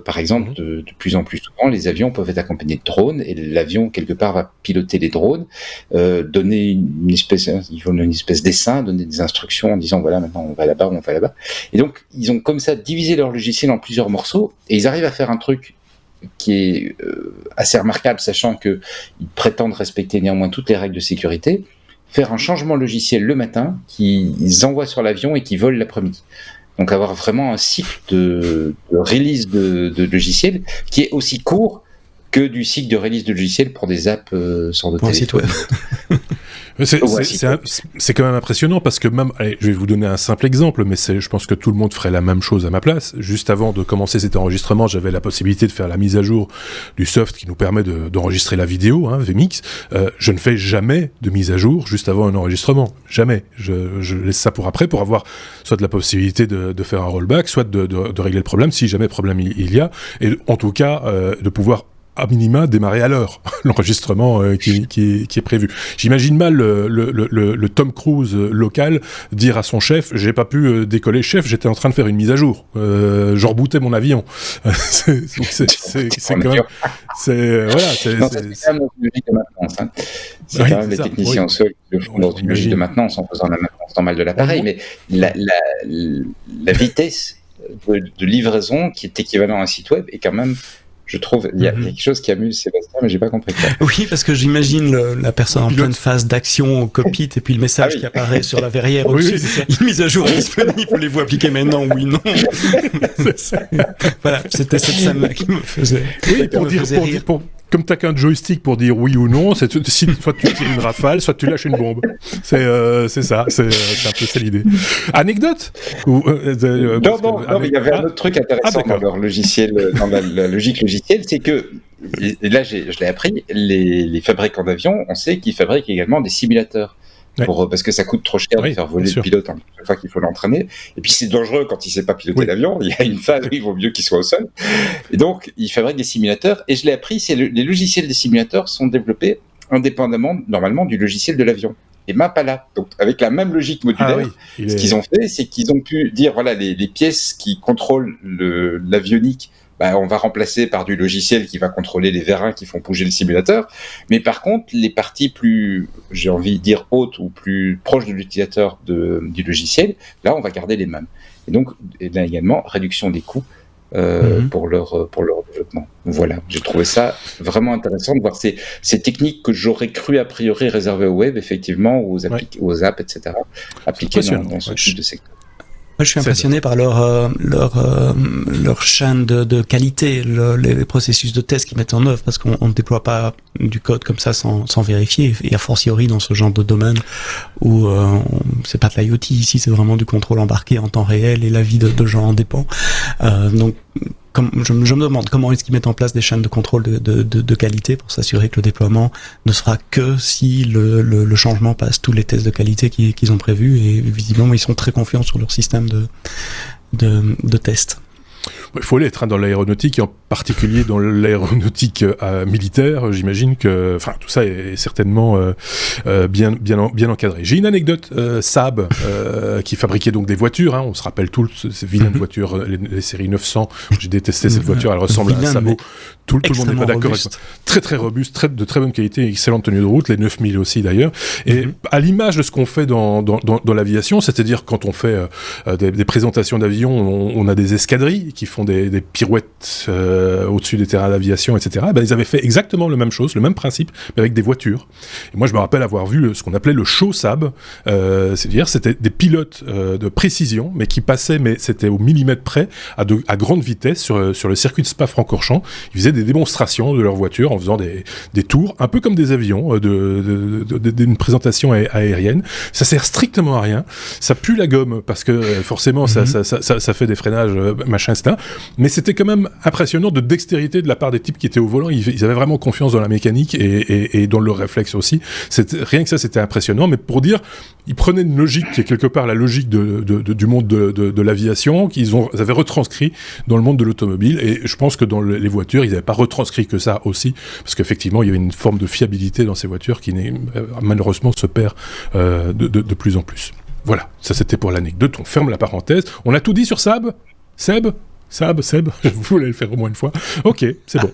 Par exemple, de plus en plus souvent, les avions peuvent être accompagnés de drones, et l'avion quelque part va piloter les drones, donner une espèce dessin, donner des instructions en disant voilà, maintenant on va là-bas, on va là-bas. Et donc ils ont comme ça divisé leur logiciel en plusieurs morceaux, et ils arrivent à faire un truc qui est assez remarquable, sachant qu'ils prétendent respecter néanmoins toutes les règles de sécurité, faire un changement logiciel le matin qu'ils envoient sur l'avion et qui volent l'après-midi. Donc avoir vraiment un cycle de release de logiciel qui est aussi court que du cycle de release de logiciel pour des apps sur de téléphone. C'est quand même impressionnant parce que même, allez, je vais vous donner un simple exemple, mais je pense que tout le monde ferait la même chose à ma place. Juste avant de commencer cet enregistrement, j'avais la possibilité de faire la mise à jour du soft qui nous permet d'enregistrer la vidéo, VMix. Je ne fais jamais de mise à jour juste avant un enregistrement. Jamais. Je laisse ça pour après, pour avoir soit de la possibilité de faire un rollback, soit de régler le problème, si jamais problème il y a. Et en tout cas, de pouvoir à minima démarrer à l'heure l'enregistrement qui est prévu. J'imagine mal le Tom Cruise local dire à son chef, j'ai pas pu décoller, chef, j'étais en train de faire une mise à jour, je rebootais mon avion. c'est quand même, c'est voilà, c'est quand même une logique de maintenance. Hein. C'est quand même les techniciens au sol qui le font dans une logique de maintenance en faisant la maintenance normale de l'appareil, mais la vitesse de livraison qui est équivalent à un site web est quand même, je trouve, il y a quelque chose qui amuse Sébastien, mais j'ai pas compris ça. Oui, parce que j'imagine la personne en pleine phase d'action au cockpit et puis le message qui apparaît sur la verrière au-dessus. Une mise à jour disponible, voulez-vous appliquer maintenant, oui, non. Voilà, c'était cette scène-là qui me faisait. Oui, pour dire comme t'as qu'un joystick pour dire oui ou non, soit tu tires une rafale, soit tu lâches une bombe. C'est ça, c'est un peu ça l'idée. Anecdote non, mais il y avait un autre truc intéressant dans leur logiciel, dans la logique logicielle, c'est que, et là je l'ai appris, les fabricants d'avions, on sait qu'ils fabriquent également des simulateurs. Parce que ça coûte trop cher de faire voler le pilote chaque fois qu'il faut l'entraîner. Et puis c'est dangereux quand il ne sait pas piloter l'avion. Il y a une phase où il vaut mieux qu'il soit au sol. Et donc, ils fabriquent des simulateurs. Et je l'ai appris, les logiciels des simulateurs sont développés indépendamement, normalement, du logiciel de l'avion. Et pas là. Donc, avec la même logique modulaire, ce qu'ils ont fait, c'est qu'ils ont pu dire, voilà, les pièces qui contrôlent l'avionique, on va remplacer par du logiciel qui va contrôler les vérins qui font bouger le simulateur. Mais par contre, les parties plus, j'ai envie de dire hautes ou plus proches de l'utilisateur du logiciel, là, on va garder les mêmes. Et donc, là également, réduction des coûts pour leur développement. Voilà, j'ai trouvé ça vraiment intéressant de voir ces techniques que j'aurais cru a priori réservées au web, effectivement, aux apps, etc., appliquées dans ce type de secteur. Moi, je suis impressionné par leur chaîne de qualité, les processus de test qu'ils mettent en œuvre, parce qu'on ne déploie pas du code comme ça sans vérifier, et a fortiori dans ce genre de domaine où c'est pas de l'IoT, ici c'est vraiment du contrôle embarqué en temps réel et la vie de gens en dépend. Donc je me demande comment est-ce qu'ils mettent en place des chaînes de contrôle de qualité pour s'assurer que le déploiement ne sera que si le changement passe tous les tests de qualité qu'ils ont prévus, et visiblement ils sont très confiants sur leur système de test. Il faut l'être dans l'aéronautique, et en particulier dans l'aéronautique militaire. J'imagine que, tout ça est certainement bien encadré. J'ai une anecdote. Saab, qui fabriquait donc des voitures. On se rappelle tous ces vilaines voitures, les séries 900. J'ai détesté cette voiture. Elle ressemble à un sabot. Tout le monde n'est pas d'accord avec moi. Très très robuste, de très bonne qualité, excellente tenue de route. Les 9000 aussi d'ailleurs. Et à l'image de ce qu'on fait dans l'aviation, c'est-à-dire quand on fait des présentations d'avions, on a des escadrilles qui font des pirouettes au-dessus des terrains d'aviation, etc. Ils avaient fait exactement la même chose, le même principe, mais avec des voitures. Et moi, je me rappelle avoir vu ce qu'on appelait le show Saab. C'est-à-dire, c'était des pilotes de précision, mais qui passaient, mais c'était au millimètre près, à grande vitesse sur le circuit de Spa-Francorchamps. Ils faisaient des démonstrations de leur voiture en faisant des tours, un peu comme des avions, d'une présentation aérienne. Ça sert strictement à rien. Ça pue la gomme, parce que forcément, ça fait des freinages, machin, etc. Mais c'était quand même impressionnant de dextérité de la part des types qui étaient au volant. Ils avaient vraiment confiance dans la mécanique et dans leur réflexe aussi. Rien que ça, c'était impressionnant. Mais pour dire, ils prenaient une logique qui est quelque part la logique du monde de l'aviation, qu'ils avaient retranscrit dans le monde de l'automobile. Et je pense que dans les voitures, ils n'avaient pas retranscrit que ça aussi, parce qu'effectivement, il y avait une forme de fiabilité dans ces voitures qui malheureusement se perd de plus en plus. Voilà, ça c'était pour l'anecdote. On ferme la parenthèse. On a tout dit sur Saab ? Seb, je voulais le faire au moins une fois. Ok, c'est bon.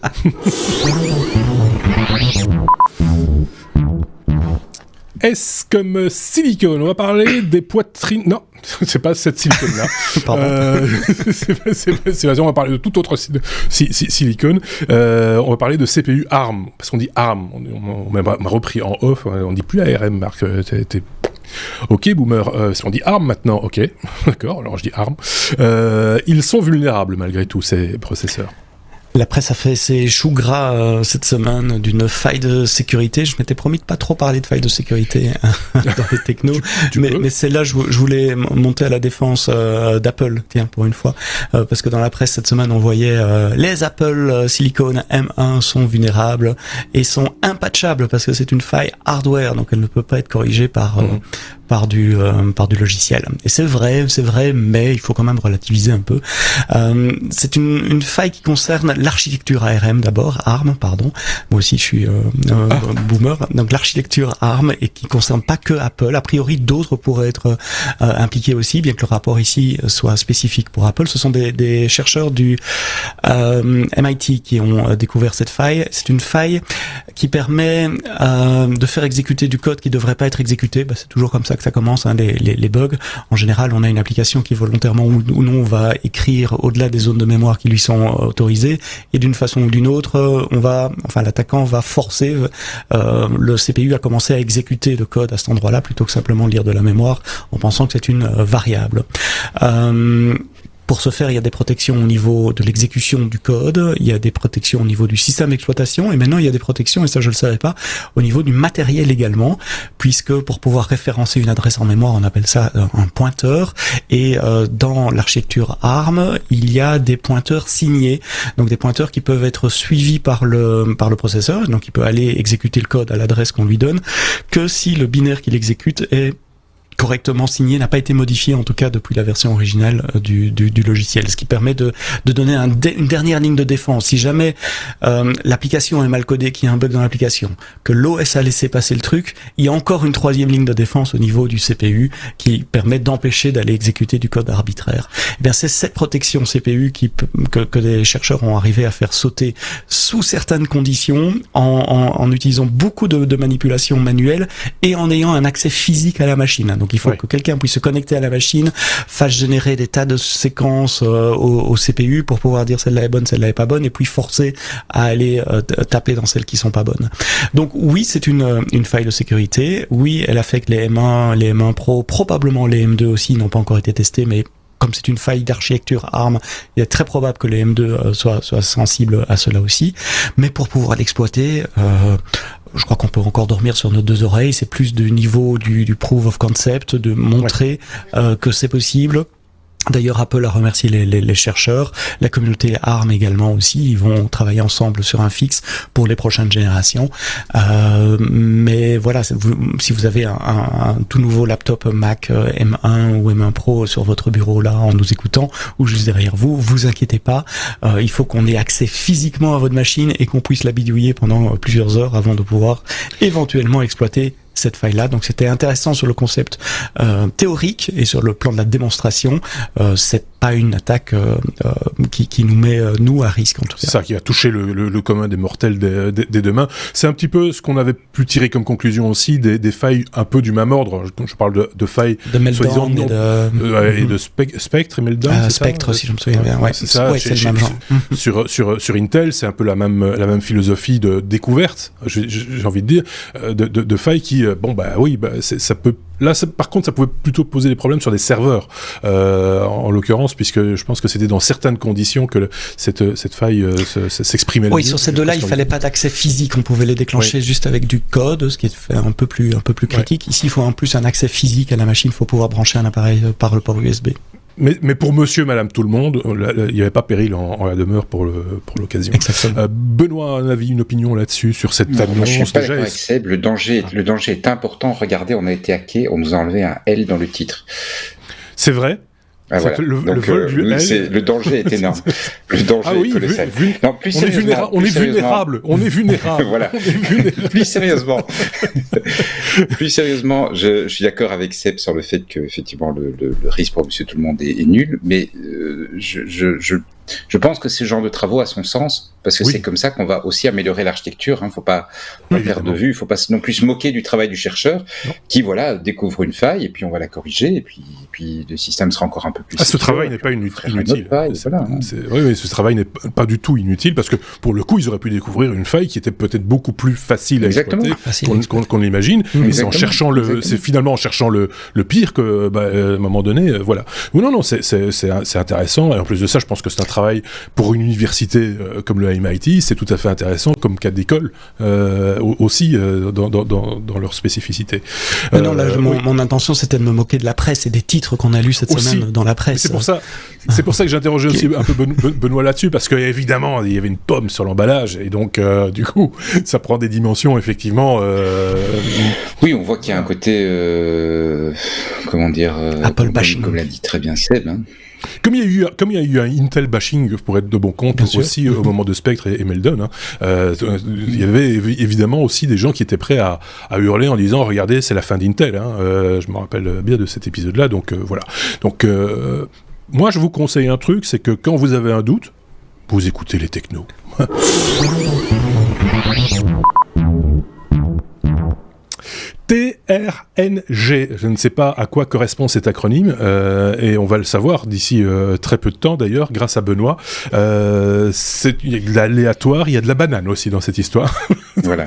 S comme silicone. On va parler des poitrines. Non, c'est pas cette silicone-là. Pardon. On va parler de tout autre silicone. On va parler de CPU ARM, parce qu'on dit ARM. On m'a repris en off. On dit plus ARM, Marc. Ok, boomer, on dit ARM maintenant, ok, d'accord, alors je dis ARM. Ils sont vulnérables malgré tout, ces processeurs. La presse a fait ses choux gras cette semaine d'une faille de sécurité. Je m'étais promis de pas trop parler de faille de sécurité dans les technos, mais c'est là je voulais monter à la défense d'Apple, tiens, pour une fois, parce que dans la presse cette semaine on voyait les Apple Silicon M1 sont vulnérables et sont impatchables parce que c'est une faille hardware, donc elle ne peut pas être corrigée par du logiciel. Et c'est vrai, mais il faut quand même relativiser un peu. C'est une faille qui concerne l'architecture ARM, pardon. Moi aussi, je suis boomer. Donc l'architecture ARM et qui concerne pas que Apple. A priori, d'autres pourraient être impliqués aussi, bien que le rapport ici soit spécifique pour Apple. Ce sont des chercheurs du MIT qui ont découvert cette faille. C'est une faille qui permet de faire exécuter du code qui devrait pas être exécuté. C'est toujours comme ça que ça commence, hein, les bugs. En général, on a une application qui volontairement ou non va écrire au-delà des zones de mémoire qui lui sont autorisées, et d'une façon ou d'une autre, l'attaquant va forcer le CPU à commencer à exécuter le code à cet endroit-là plutôt que simplement lire de la mémoire en pensant que c'est une variable. Pour ce faire, il y a des protections au niveau de l'exécution du code, il y a des protections au niveau du système d'exploitation, et maintenant il y a des protections, et ça je le savais pas, au niveau du matériel également, puisque pour pouvoir référencer une adresse en mémoire, on appelle ça un pointeur, et dans l'architecture ARM, il y a des pointeurs signés, donc des pointeurs qui peuvent être suivis par le processeur, donc il peut aller exécuter le code à l'adresse qu'on lui donne, que si le binaire qu'il exécute est correctement signé, n'a pas été modifié en tout cas depuis la version originale du logiciel, ce qui permet de donner une dernière ligne de défense. Si jamais l'application est mal codée, qu'il y a un bug dans l'application, que l'OS a laissé passer le truc, il y a encore une troisième ligne de défense au niveau du CPU qui permet d'empêcher d'aller exécuter du code arbitraire. Eh bien, c'est cette protection CPU que des chercheurs ont arrivé à faire sauter sous certaines conditions en utilisant beaucoup de manipulations manuelles et en ayant un accès physique à la machine. Donc il faut que quelqu'un puisse se connecter à la machine, fasse générer des tas de séquences au CPU pour pouvoir dire celle-là est bonne, celle-là est pas bonne, et puis forcer à aller taper dans celles qui sont pas bonnes. Donc oui, c'est une faille de sécurité. Oui, elle affecte les M1, les M1 Pro, probablement les M2 aussi n'ont pas encore été testés, mais comme c'est une faille d'architecture ARM, il est très probable que les M2 soient sensibles à cela aussi. Mais pour pouvoir l'exploiter, je crois qu'on peut encore dormir sur nos deux oreilles. C'est plus du niveau du proof of concept, de montrer que c'est possible. D'ailleurs, Apple a remercié les chercheurs, la communauté ARM également aussi. Ils vont travailler ensemble sur un fixe pour les prochaines générations. Mais voilà, si vous avez un tout nouveau laptop Mac M1 ou M1 Pro sur votre bureau là, en nous écoutant, ou juste derrière vous, vous inquiétez pas. Il faut qu'on ait accès physiquement à votre machine et qu'on puisse la bidouiller pendant plusieurs heures avant de pouvoir éventuellement exploiter cette faille-là. Donc c'était intéressant sur le concept théorique et sur le plan de la démonstration. C'est pas une attaque qui nous met nous à risque en tout cas. C'est ça qui a touché le commun des mortels des demain. C'est un petit peu ce qu'on avait pu tirer comme conclusion aussi des failles un peu du même ordre. Je parle de failles de Meltdown et de Spectre et Meltdown. Spectre aussi, je me souviens bien. Ouais, c'est ça. Ouais, c'est le même genre. Sur Intel, c'est un peu la même philosophie de découverte. J'ai envie de dire de failles qui ça peut. Là, par contre, ça pouvait plutôt poser des problèmes sur des serveurs, en l'occurrence, puisque je pense que c'était dans certaines conditions que cette faille s'exprimait. Oui, sur ces deux-là, il fallait pas d'accès physique. On pouvait les déclencher juste avec du code, ce qui est un peu plus critique. Ici, il faut en plus un accès physique à la machine. Il faut pouvoir brancher un appareil par le port USB. Mais pour monsieur, madame, tout le monde, il n'y avait pas péril en la demeure pour l'occasion. Benoît, un avis, une opinion là-dessus, sur cette annonce? Moi, je suis pas d'accord avec Seb. Le danger est important. Regardez, on a été hacké, on nous a enlevé un L dans le titre. C'est vrai? Ah, voilà. Le vol du L. Le danger est énorme. Le danger est colossal. Non, on est vulnérable. Voilà. Plus sérieusement, je suis d'accord avec Seb sur le fait que effectivement le risque pour Monsieur Tout le Monde est nul, mais je pense que ce genre de travaux a son sens, parce que c'est comme ça qu'on va aussi améliorer l'architecture. Faut pas perdre de vue, il faut pas non plus se moquer du travail du chercheur qui découvre une faille et puis on va la corriger et puis le système sera encore un peu plus. Ce travail n'est pas inutile. Ce travail n'est pas du tout inutile, parce que pour le coup ils auraient pu découvrir une faille qui était peut-être beaucoup plus facile à exploiter qu'on l'imagine, mais c'est c'est finalement en cherchant le pire que à un moment donné voilà. Non, c'est intéressant, et en plus de ça je pense que c'est un travail pour une université comme le MIT, c'est tout à fait intéressant comme cas d'école aussi dans leur spécificité. Mon intention c'était de me moquer de la presse et des titres qu'on a lus cette semaine dans la presse. C'est pour ça que j'ai interrogé aussi un peu Benoît là-dessus, parce qu'évidemment il y avait une pomme sur l'emballage et donc du coup ça prend des dimensions effectivement. Oui, on voit qu'il y a un côté Apple bashing, comme l'a dit très bien Seb. Comme il y a eu un Intel bashing, pour être de bon compte, aussi au moment de Spectre et Meldon, il y avait évidemment aussi des gens qui étaient prêts à hurler en disant « Regardez, c'est la fin d'Intel ». Je me rappelle bien de cet épisode-là, donc voilà. Donc, moi, je vous conseille un truc, c'est que quand vous avez un doute, vous écoutez les technos. TRNG, je ne sais pas à quoi correspond cet acronyme, et on va le savoir d'ici très peu de temps d'ailleurs, grâce à Benoît. Il y a de l'aléatoire, il y a de la banane aussi dans cette histoire. Voilà.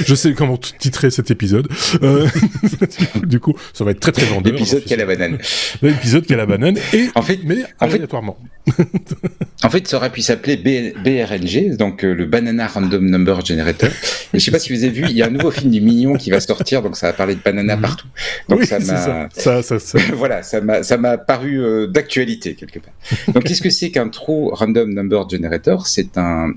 Je sais comment titrer cet épisode. Du coup, ça va être très très vendeur. L'épisode qui a la banane. L'épisode qui a la banane, et, mais aléatoirement. En fait, ça aurait pu s'appeler BRNG, donc le Banana Random Number Generator. Et je sais pas si vous avez vu, il y a un nouveau film du Mignon qui va sortir, donc ça va parler de banana partout. Donc oui, ça m'a, ça. voilà, ça m'a paru d'actualité quelque part. Donc qu'est-ce que c'est qu'un True Random Number Generator ? C'est un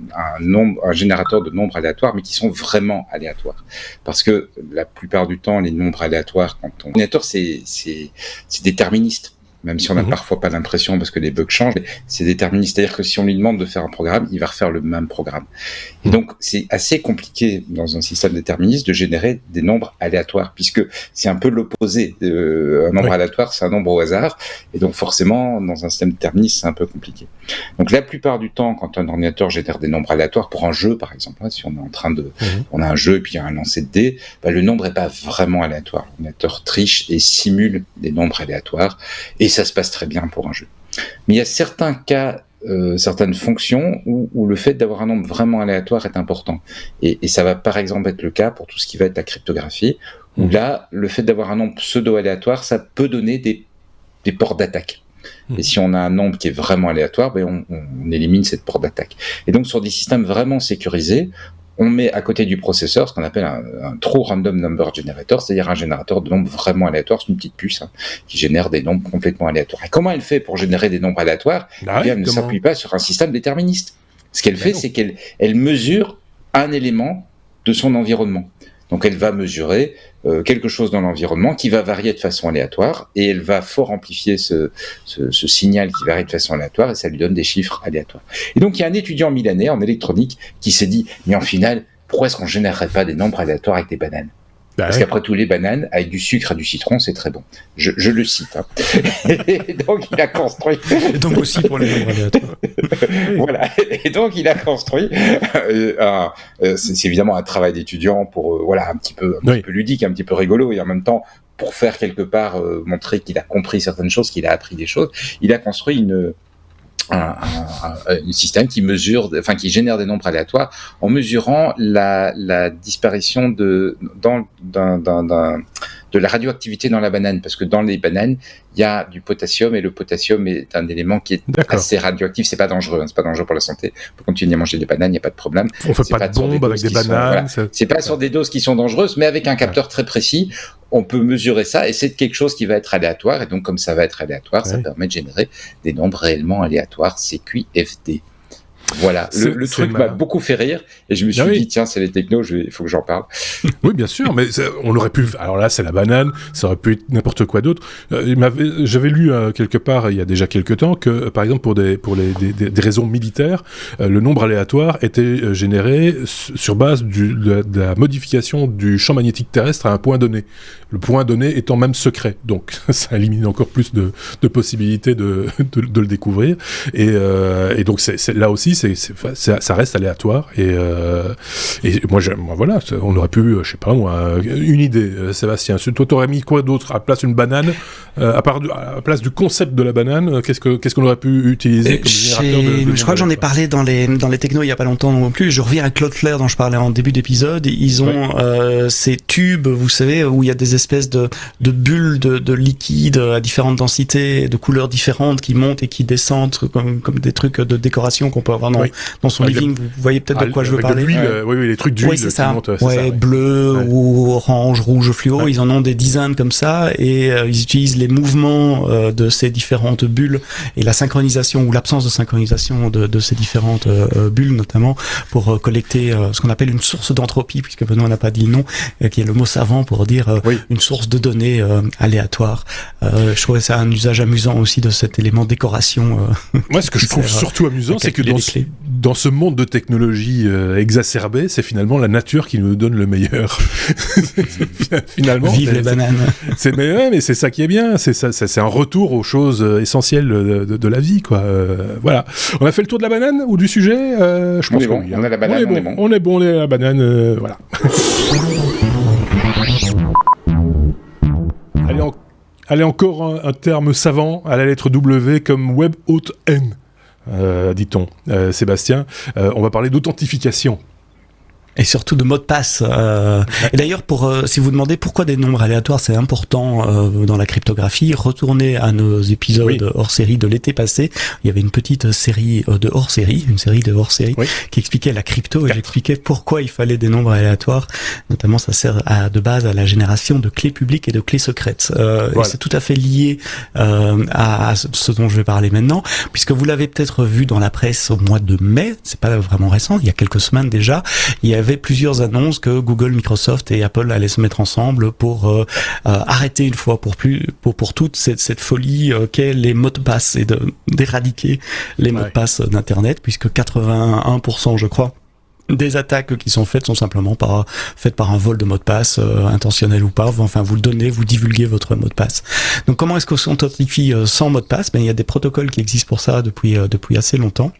générateur de nombres aléatoires, mais qui sont vraiment aléatoires. Parce que la plupart du temps, les nombres aléatoires, c'est déterministe. Même si on n'a parfois pas l'impression parce que les bugs changent, c'est déterministe. C'est-à-dire que si on lui demande de faire un programme, il va refaire le même programme. Et donc, c'est assez compliqué dans un système déterministe de générer des nombres aléatoires, puisque c'est un peu l'opposé. Un nombre aléatoire, c'est un nombre au hasard. Et donc, forcément, dans un système déterministe, c'est un peu compliqué. Donc, la plupart du temps, quand un ordinateur génère des nombres aléatoires pour un jeu, par exemple, si on est en train de, on a un jeu et puis il y a un lancer de dés, le nombre n'est pas vraiment aléatoire. L'ordinateur triche et simule des nombres aléatoires. Et ça se passe très bien pour un jeu. Mais il y a certains cas, certaines fonctions où le fait d'avoir un nombre vraiment aléatoire est important. Et ça va par exemple être le cas pour tout ce qui va être la cryptographie, où là, le fait d'avoir un nombre pseudo-aléatoire, ça peut donner des portes d'attaque. Et si on a un nombre qui est vraiment aléatoire, on élimine cette porte d'attaque. Et donc sur des systèmes vraiment sécurisés, on met à côté du processeur ce qu'on appelle un True Random Number Generator, c'est-à-dire un générateur de nombres vraiment aléatoires. C'est une petite puce qui génère des nombres complètement aléatoires. Et comment elle fait pour générer des nombres aléatoires ? Elle ne s'appuie pas sur un système déterministe. Ce qu'elle fait, c'est qu'elle mesure un élément de son environnement. Donc elle va mesurer quelque chose dans l'environnement qui va varier de façon aléatoire, et elle va fort amplifier ce signal qui varie de façon aléatoire, et ça lui donne des chiffres aléatoires. Et donc il y a un étudiant milanais en électronique qui s'est dit, mais en final, pourquoi est-ce qu'on ne générerait pas des nombres aléatoires avec des bananes ? Parce qu'après tout, les bananes, avec du sucre et du citron, c'est très bon. Je le cite. Et donc, il a construit... Et donc aussi pour les nombres aléatoires. Voilà. Et donc, il a construit... c'est évidemment un travail d'étudiant pour un petit peu ludique, un petit peu rigolo, et en même temps, pour faire quelque part montrer qu'il a compris certaines choses, qu'il a appris des choses, il a construit un système qui génère des nombres aléatoires en mesurant la disparition de la radioactivité dans la banane, parce que dans les bananes il y a du potassium, et le potassium est un élément qui est assez radioactif. C'est pas dangereux, c'est pas dangereux pour la santé. On peut continuer à manger des bananes, il n'y a pas de problème. On fait pas de bombes avec des bananes. C'est pas sur des doses qui sont dangereuses, mais avec un capteur très précis, on peut mesurer ça, et c'est quelque chose qui va être aléatoire. Et donc, comme ça va être aléatoire, ça permet de générer des nombres réellement aléatoires, CQFD. Voilà, le truc m'a beaucoup fait rire, et je me suis dit, tiens, c'est les technos, il faut que j'en parle. Oui, bien sûr, mais on aurait pu... Alors là, c'est la banane, ça aurait pu être n'importe quoi d'autre. J'avais lu quelque part, il y a déjà quelque temps, que, par exemple, pour des raisons militaires, le nombre aléatoire était généré sur base de la modification du champ magnétique terrestre à un point donné. Le point donné étant même secret. Donc, ça élimine encore plus de possibilités de le découvrir. Et donc, là aussi, ça reste aléatoire, et moi voilà, on aurait pu, je sais pas moi, une idée, Sébastien, toi t'aurais mis quoi d'autre à place d'une banane, à place du concept de la banane, qu'est-ce qu'on aurait pu utiliser comme générateur de je crois que j'en ai parlé dans les technos il y a pas longtemps non plus. Je reviens à Cloudflare dont je parlais en début d'épisode. Ils ont ces tubes, vous savez, où il y a des espèces de bulles de liquide à différentes densités, de couleurs différentes, qui montent et qui descendent comme des trucs de décoration qu'on peut avoir dans son living. Vous voyez peut-être de quoi je veux parler. Oui, les trucs d'huile. Oui, c'est ça. Bleu ou orange, rouge, fluo. Ils en ont des dizaines comme ça et ils utilisent les mouvements de ces différentes bulles et la synchronisation ou l'absence de synchronisation de ces différentes bulles notamment pour collecter ce qu'on appelle une source d'entropie, puisque Benoît n'a pas dit le nom, qui est le mot savant pour dire une source de données aléatoire. Je trouvais ça un usage amusant aussi de cet élément décoration. Moi, ce que je trouve surtout amusant, c'est que dans ce monde de technologie exacerbée, c'est finalement la nature qui nous donne le meilleur. Finalement, vive les bananes. Mais c'est ça qui est bien. C'est un retour aux choses essentielles de la vie, quoi. Voilà. On a fait le tour de la banane ou du sujet. Je pense bon. On a la banane. On est à la banane. Voilà. Allez, encore un terme savant à la lettre W comme WebAuthn, dit-on. Sébastien, on va parler d'authentification. Et surtout de mots de passe. Et d'ailleurs, si vous demandez pourquoi des nombres aléatoires, c'est important dans la cryptographie, retournez à nos épisodes hors-série de l'été passé. Il y avait une petite série de hors-série, qui expliquait la crypto et j'expliquais pourquoi il fallait des nombres aléatoires. Notamment, ça sert de base à la génération de clés publiques et de clés secrètes. Et c'est tout à fait lié à ce dont je vais parler maintenant, puisque vous l'avez peut-être vu dans la presse au mois de mai. C'est pas vraiment récent, il y a quelques semaines déjà. Il y avait plusieurs annonces que Google, Microsoft et Apple allaient se mettre ensemble pour arrêter une fois pour toutes cette folie qu'est les mots de passe et d'éradiquer les mots de passe d'Internet, puisque 81%, je crois, des attaques qui sont faites sont simplement faites par un vol de mot de passe, intentionnel ou pas. Enfin, vous le donnez, vous divulguez votre mot de passe. Donc, comment est-ce qu'on s'authentifie sans mot de passe? Il y a des protocoles qui existent pour ça depuis assez longtemps.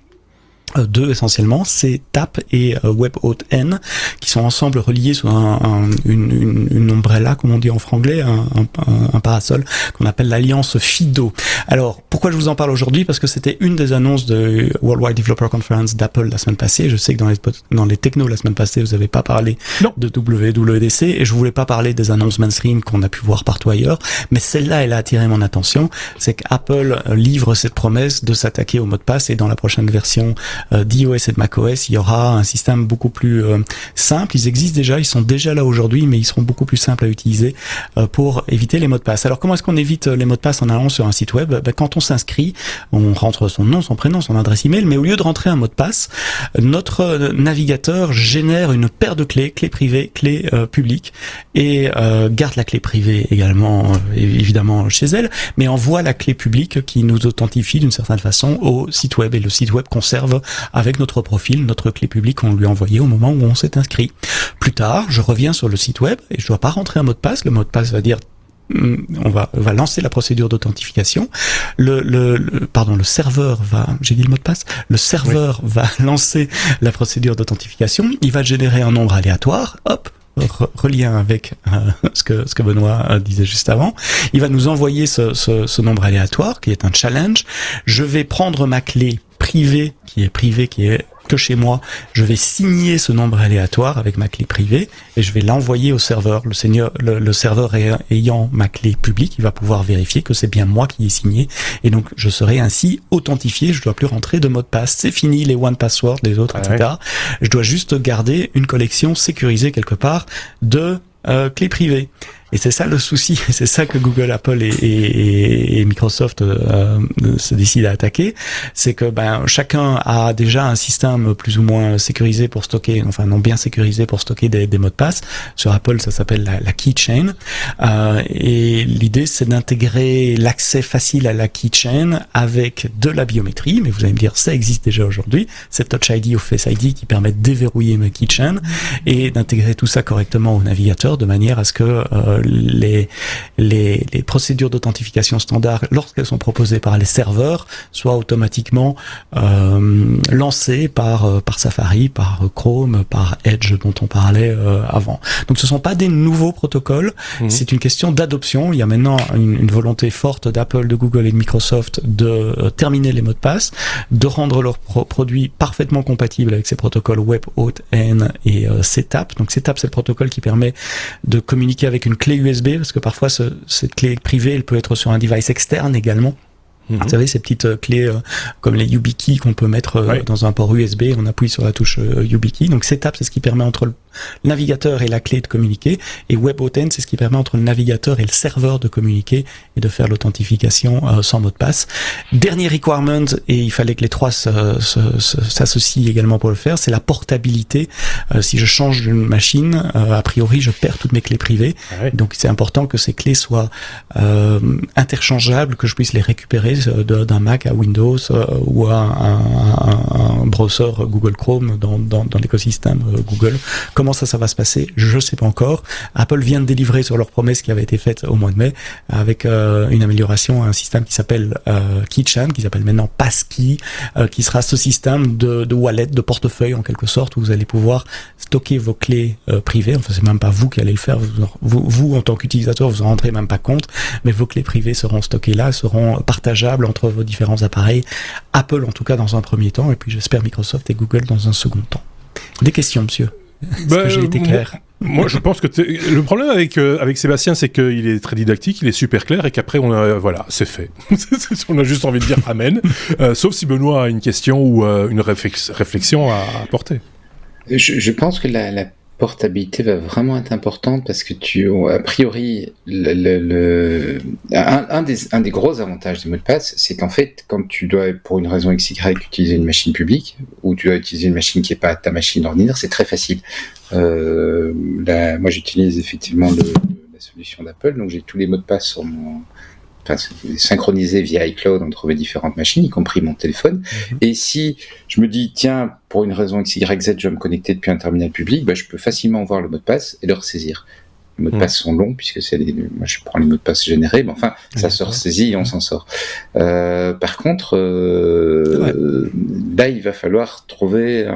Deux essentiellement, c'est TAP et WebAuthn qui sont ensemble reliés sous une umbrella, comme on dit en franglais, un parasol qu'on appelle l'alliance FIDO. Alors, pourquoi je vous en parle aujourd'hui? Parce que c'était une des annonces de Worldwide Developer Conference d'Apple la semaine passée. Je sais que dans les technos la semaine passée, vous n'avez pas parlé de WWDC et je voulais pas parler des annonces mainstream qu'on a pu voir partout ailleurs, mais celle-là, elle a attiré mon attention. C'est qu'Apple livre cette promesse de s'attaquer au mot de passe et dans la prochaine version d'iOS et de macOS, il y aura un système beaucoup plus simple. Ils existent déjà, ils sont déjà là aujourd'hui, mais ils seront beaucoup plus simples à utiliser pour éviter les mots de passe. Alors comment est-ce qu'on évite les mots de passe en allant sur un site web? Quand on s'inscrit, on rentre son nom, son prénom, son adresse email, mais au lieu de rentrer un mot de passe, notre navigateur génère une paire de clés privées, clés publiques, et garde la clé privée également, évidemment, chez elle, mais envoie la clé publique qui nous authentifie d'une certaine façon au site web, et le site web conserve avec notre profil, notre clé publique qu'on lui a envoyée au moment où on s'est inscrit. Plus tard, je reviens sur le site web et je dois pas rentrer un mot de passe. Le mot de passe va dire on va lancer la procédure d'authentification. Le serveur va, j'ai dit le mot de passe, le serveur va lancer la procédure d'authentification. Il va générer un nombre aléatoire. Hop. Relien avec ce que Benoît disait juste avant. Il va nous envoyer ce nombre aléatoire qui est un challenge. Je vais prendre ma clé privée qui est que chez moi, je vais signer ce nombre aléatoire avec ma clé privée et je vais l'envoyer au serveur. Le serveur ayant ma clé publique, il va pouvoir vérifier que c'est bien moi qui ai signé et donc je serai ainsi authentifié. Je dois plus rentrer de mot de passe. C'est fini les one password, les autres, etc. Je dois juste garder une collection sécurisée quelque part de clés privées. Et c'est ça le souci, c'est ça que Google, Apple et Microsoft se décident à attaquer, c'est que chacun a déjà un système plus ou moins sécurisé pour stocker, enfin non bien sécurisé pour stocker des mots de passe. Sur Apple, ça s'appelle la keychain. Et l'idée, c'est d'intégrer l'accès facile à la keychain avec de la biométrie. Mais vous allez me dire, ça existe déjà aujourd'hui. C'est Touch ID ou Face ID qui permet de déverrouiller mes keychains et d'intégrer tout ça correctement au navigateur de manière à ce que les procédures d'authentification standard, lorsqu'elles sont proposées par les serveurs, soient automatiquement lancées par Safari, par Chrome, par Edge dont on parlait avant. Donc ce sont pas des nouveaux protocoles, c'est une question d'adoption. Il y a maintenant une volonté forte d'Apple, de Google et de Microsoft de terminer les mots de passe, de rendre leurs produits parfaitement compatibles avec ces protocoles WebAuthn et CTAP. Donc CTAP, c'est le protocole qui permet de communiquer avec une clé USB, parce que parfois cette clé privée, elle peut être sur un device externe également. Vous savez, ces petites clés comme les YubiKey qu'on peut mettre dans un port USB, on appuie sur la touche YubiKey. Donc Setup, c'est ce qui permet entre le navigateur et la clé de communiquer, et WebAuthn, c'est ce qui permet entre le navigateur et le serveur de communiquer et de faire l'authentification sans mot de passe. Dernier requirement, et il fallait que les trois s'associent également pour le faire, c'est la portabilité. Si je change d'une machine, a priori, je perds toutes mes clés privées. Donc c'est important que ces clés soient interchangeables, que je puisse les récupérer d'un Mac à Windows ou à un browser Google Chrome dans l'écosystème Google. Comment ça va se passer? Je ne sais pas encore. Apple vient de délivrer sur leur promesse qui avait été faite au mois de mai avec une amélioration à un système qui s'appelle Keychain, qui s'appelle maintenant Passkey, qui sera ce système de wallet, de portefeuille en quelque sorte, où vous allez pouvoir stocker vos clés privées. Enfin, c'est même pas vous qui allez le faire. Vous en tant qu'utilisateur, vous en rendrez même pas compte, mais vos clés privées seront stockées là, seront partageables entre vos différents appareils. Apple en tout cas dans un premier temps, et puis j'espère Microsoft et Google dans un second temps. Des questions, monsieur? Est-ce que j'ai été clair? Moi, je pense que le problème avec Sébastien, c'est qu'il est très didactique, il est super clair, et qu'après, voilà, c'est fait. On a juste envie de dire amen. Sauf si Benoît a une question ou une réflexion à apporter. Je pense que la portabilité va vraiment être importante parce que a priori, un des gros avantages des mots de passe, c'est qu'en fait, quand tu dois, pour une raison XY, utiliser une machine publique, ou tu dois utiliser une machine qui n'est pas ta machine ordinaire, c'est très facile. Moi, j'utilise effectivement la solution d'Apple, donc j'ai tous les mots de passe sur mon... Enfin, c'est synchronisé via iCloud entre mes différentes machines, y compris mon téléphone. Et si je me dis, tiens, pour une raison XYZ, je vais me connecter depuis un terminal public, je peux facilement voir le mot de passe et le ressaisir. Les mots de passe sont longs, puisque moi je prends les mots de passe générés, mais enfin, ça se ressaisit et on s'en sort. Par contre, là, il va falloir trouver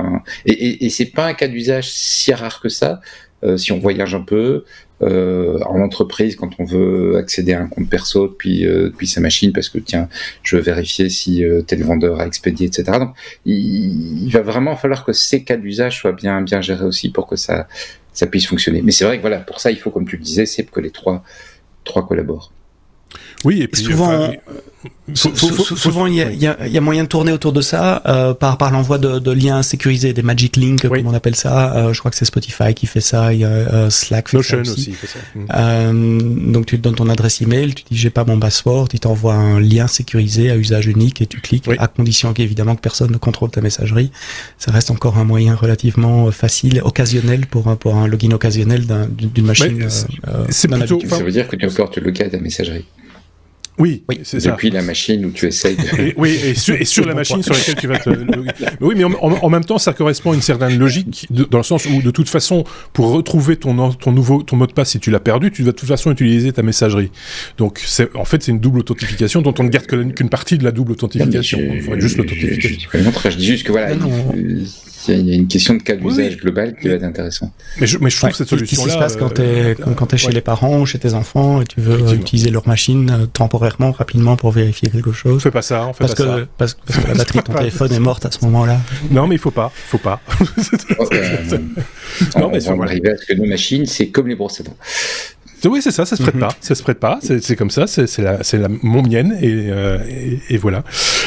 et c'est pas un cas d'usage si rare que ça, si on voyage un peu, en entreprise, quand on veut accéder à un compte perso depuis sa machine, parce que tiens, je veux vérifier si tel vendeur a expédié, etc. Donc, il va vraiment falloir que ces cas d'usage soient bien gérés aussi pour que ça puisse fonctionner. Mais c'est vrai que voilà, pour ça, il faut, comme tu le disais, c'est que les trois collaborent. Oui, et puis souvent, souvent il y a moyen de tourner autour de ça par l'envoi de liens sécurisés, des Magic Links, comme on appelle ça. Je crois que c'est Spotify qui fait ça. Il y a Slack fait Notion ça aussi. fait ça. Donc tu te donnes ton adresse email, tu dis j'ai pas mon password, il t'envoie un lien sécurisé à usage unique et tu cliques, à condition qu'évidemment que personne ne contrôle ta messagerie. Ça reste encore un moyen relativement facile, occasionnel pour un login occasionnel d'une machine. C'est plutôt. Ça veut dire que tu peux encore te loguer à ta messagerie. Oui, c'est ça. Depuis la machine où tu essayes de... et sur la machine sur laquelle tu vas te... Oui, mais en même temps, ça correspond à une certaine logique, dans le sens où, de toute façon, pour retrouver ton mot de passe, si tu l'as perdu, tu vas de toute façon utiliser ta messagerie. Donc, c'est une double authentification dont on ne garde qu'une partie de la double authentification. On ferait juste l'authentification. Je dis juste que voilà... Il y a une question de cas d'usage global qui va être intéressante. Mais je trouve cette solution-là... Qu'est-ce qui se passe quand t'es chez les parents ou chez tes enfants et tu veux utiliser leur machine temporairement, rapidement pour vérifier quelque chose? Fais pas ça, parce que la batterie de ton téléphone est morte à ce moment-là. Non, mais il faut pas. On va arriver à ce que nos machines, c'est comme les brosses à dents. Oui, c'est ça, ça se prête pas, c'est comme ça, c'est la mienne, et voilà.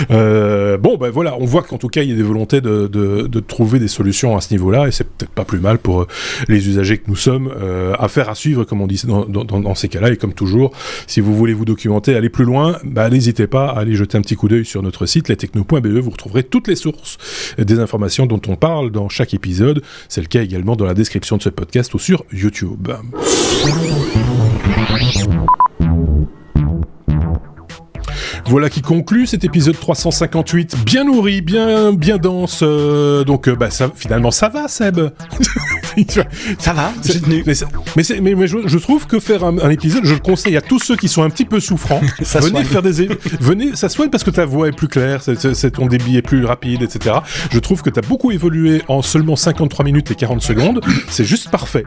Voilà, on voit qu'en tout cas, il y a des volontés de trouver des solutions à ce niveau-là, et c'est peut-être pas plus mal pour les usagers que nous sommes, affaire à suivre, comme on dit dans ces cas-là, et comme toujours, si vous voulez vous documenter, aller plus loin, n'hésitez pas à aller jeter un petit coup d'œil sur notre site, lestechno.be, vous retrouverez toutes les sources des informations dont on parle dans chaque épisode, c'est le cas également dans la description de ce podcast ou sur YouTube. Voilà qui conclut cet épisode 358, bien nourri, bien dense. Finalement, ça va, Seb. Ça va, j'ai tenu. Mais je trouve que faire un épisode, je le conseille à tous ceux qui sont un petit peu souffrants. Venez, ça soigne parce que ta voix est plus claire, ton débit est plus rapide, etc. Je trouve que tu as beaucoup évolué en seulement 53 minutes et 40 secondes. C'est juste parfait.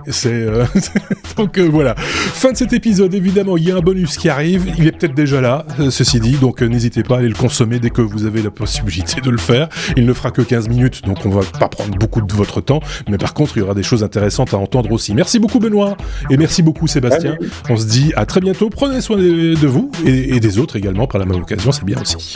Donc voilà. Fin de cet épisode, évidemment, il y a un bonus qui arrive. Il est peut-être déjà là, ceci dit. Donc n'hésitez pas à aller le consommer dès que vous avez la possibilité de le faire. Il ne fera que 15 minutes, donc on va pas prendre beaucoup de votre temps. Mais par contre, il y aura des choses choses intéressantes à entendre aussi. Merci beaucoup Benoît, et merci beaucoup Sébastien. On se dit à très bientôt, prenez soin de vous, et des autres également par la même occasion, c'est bien aussi.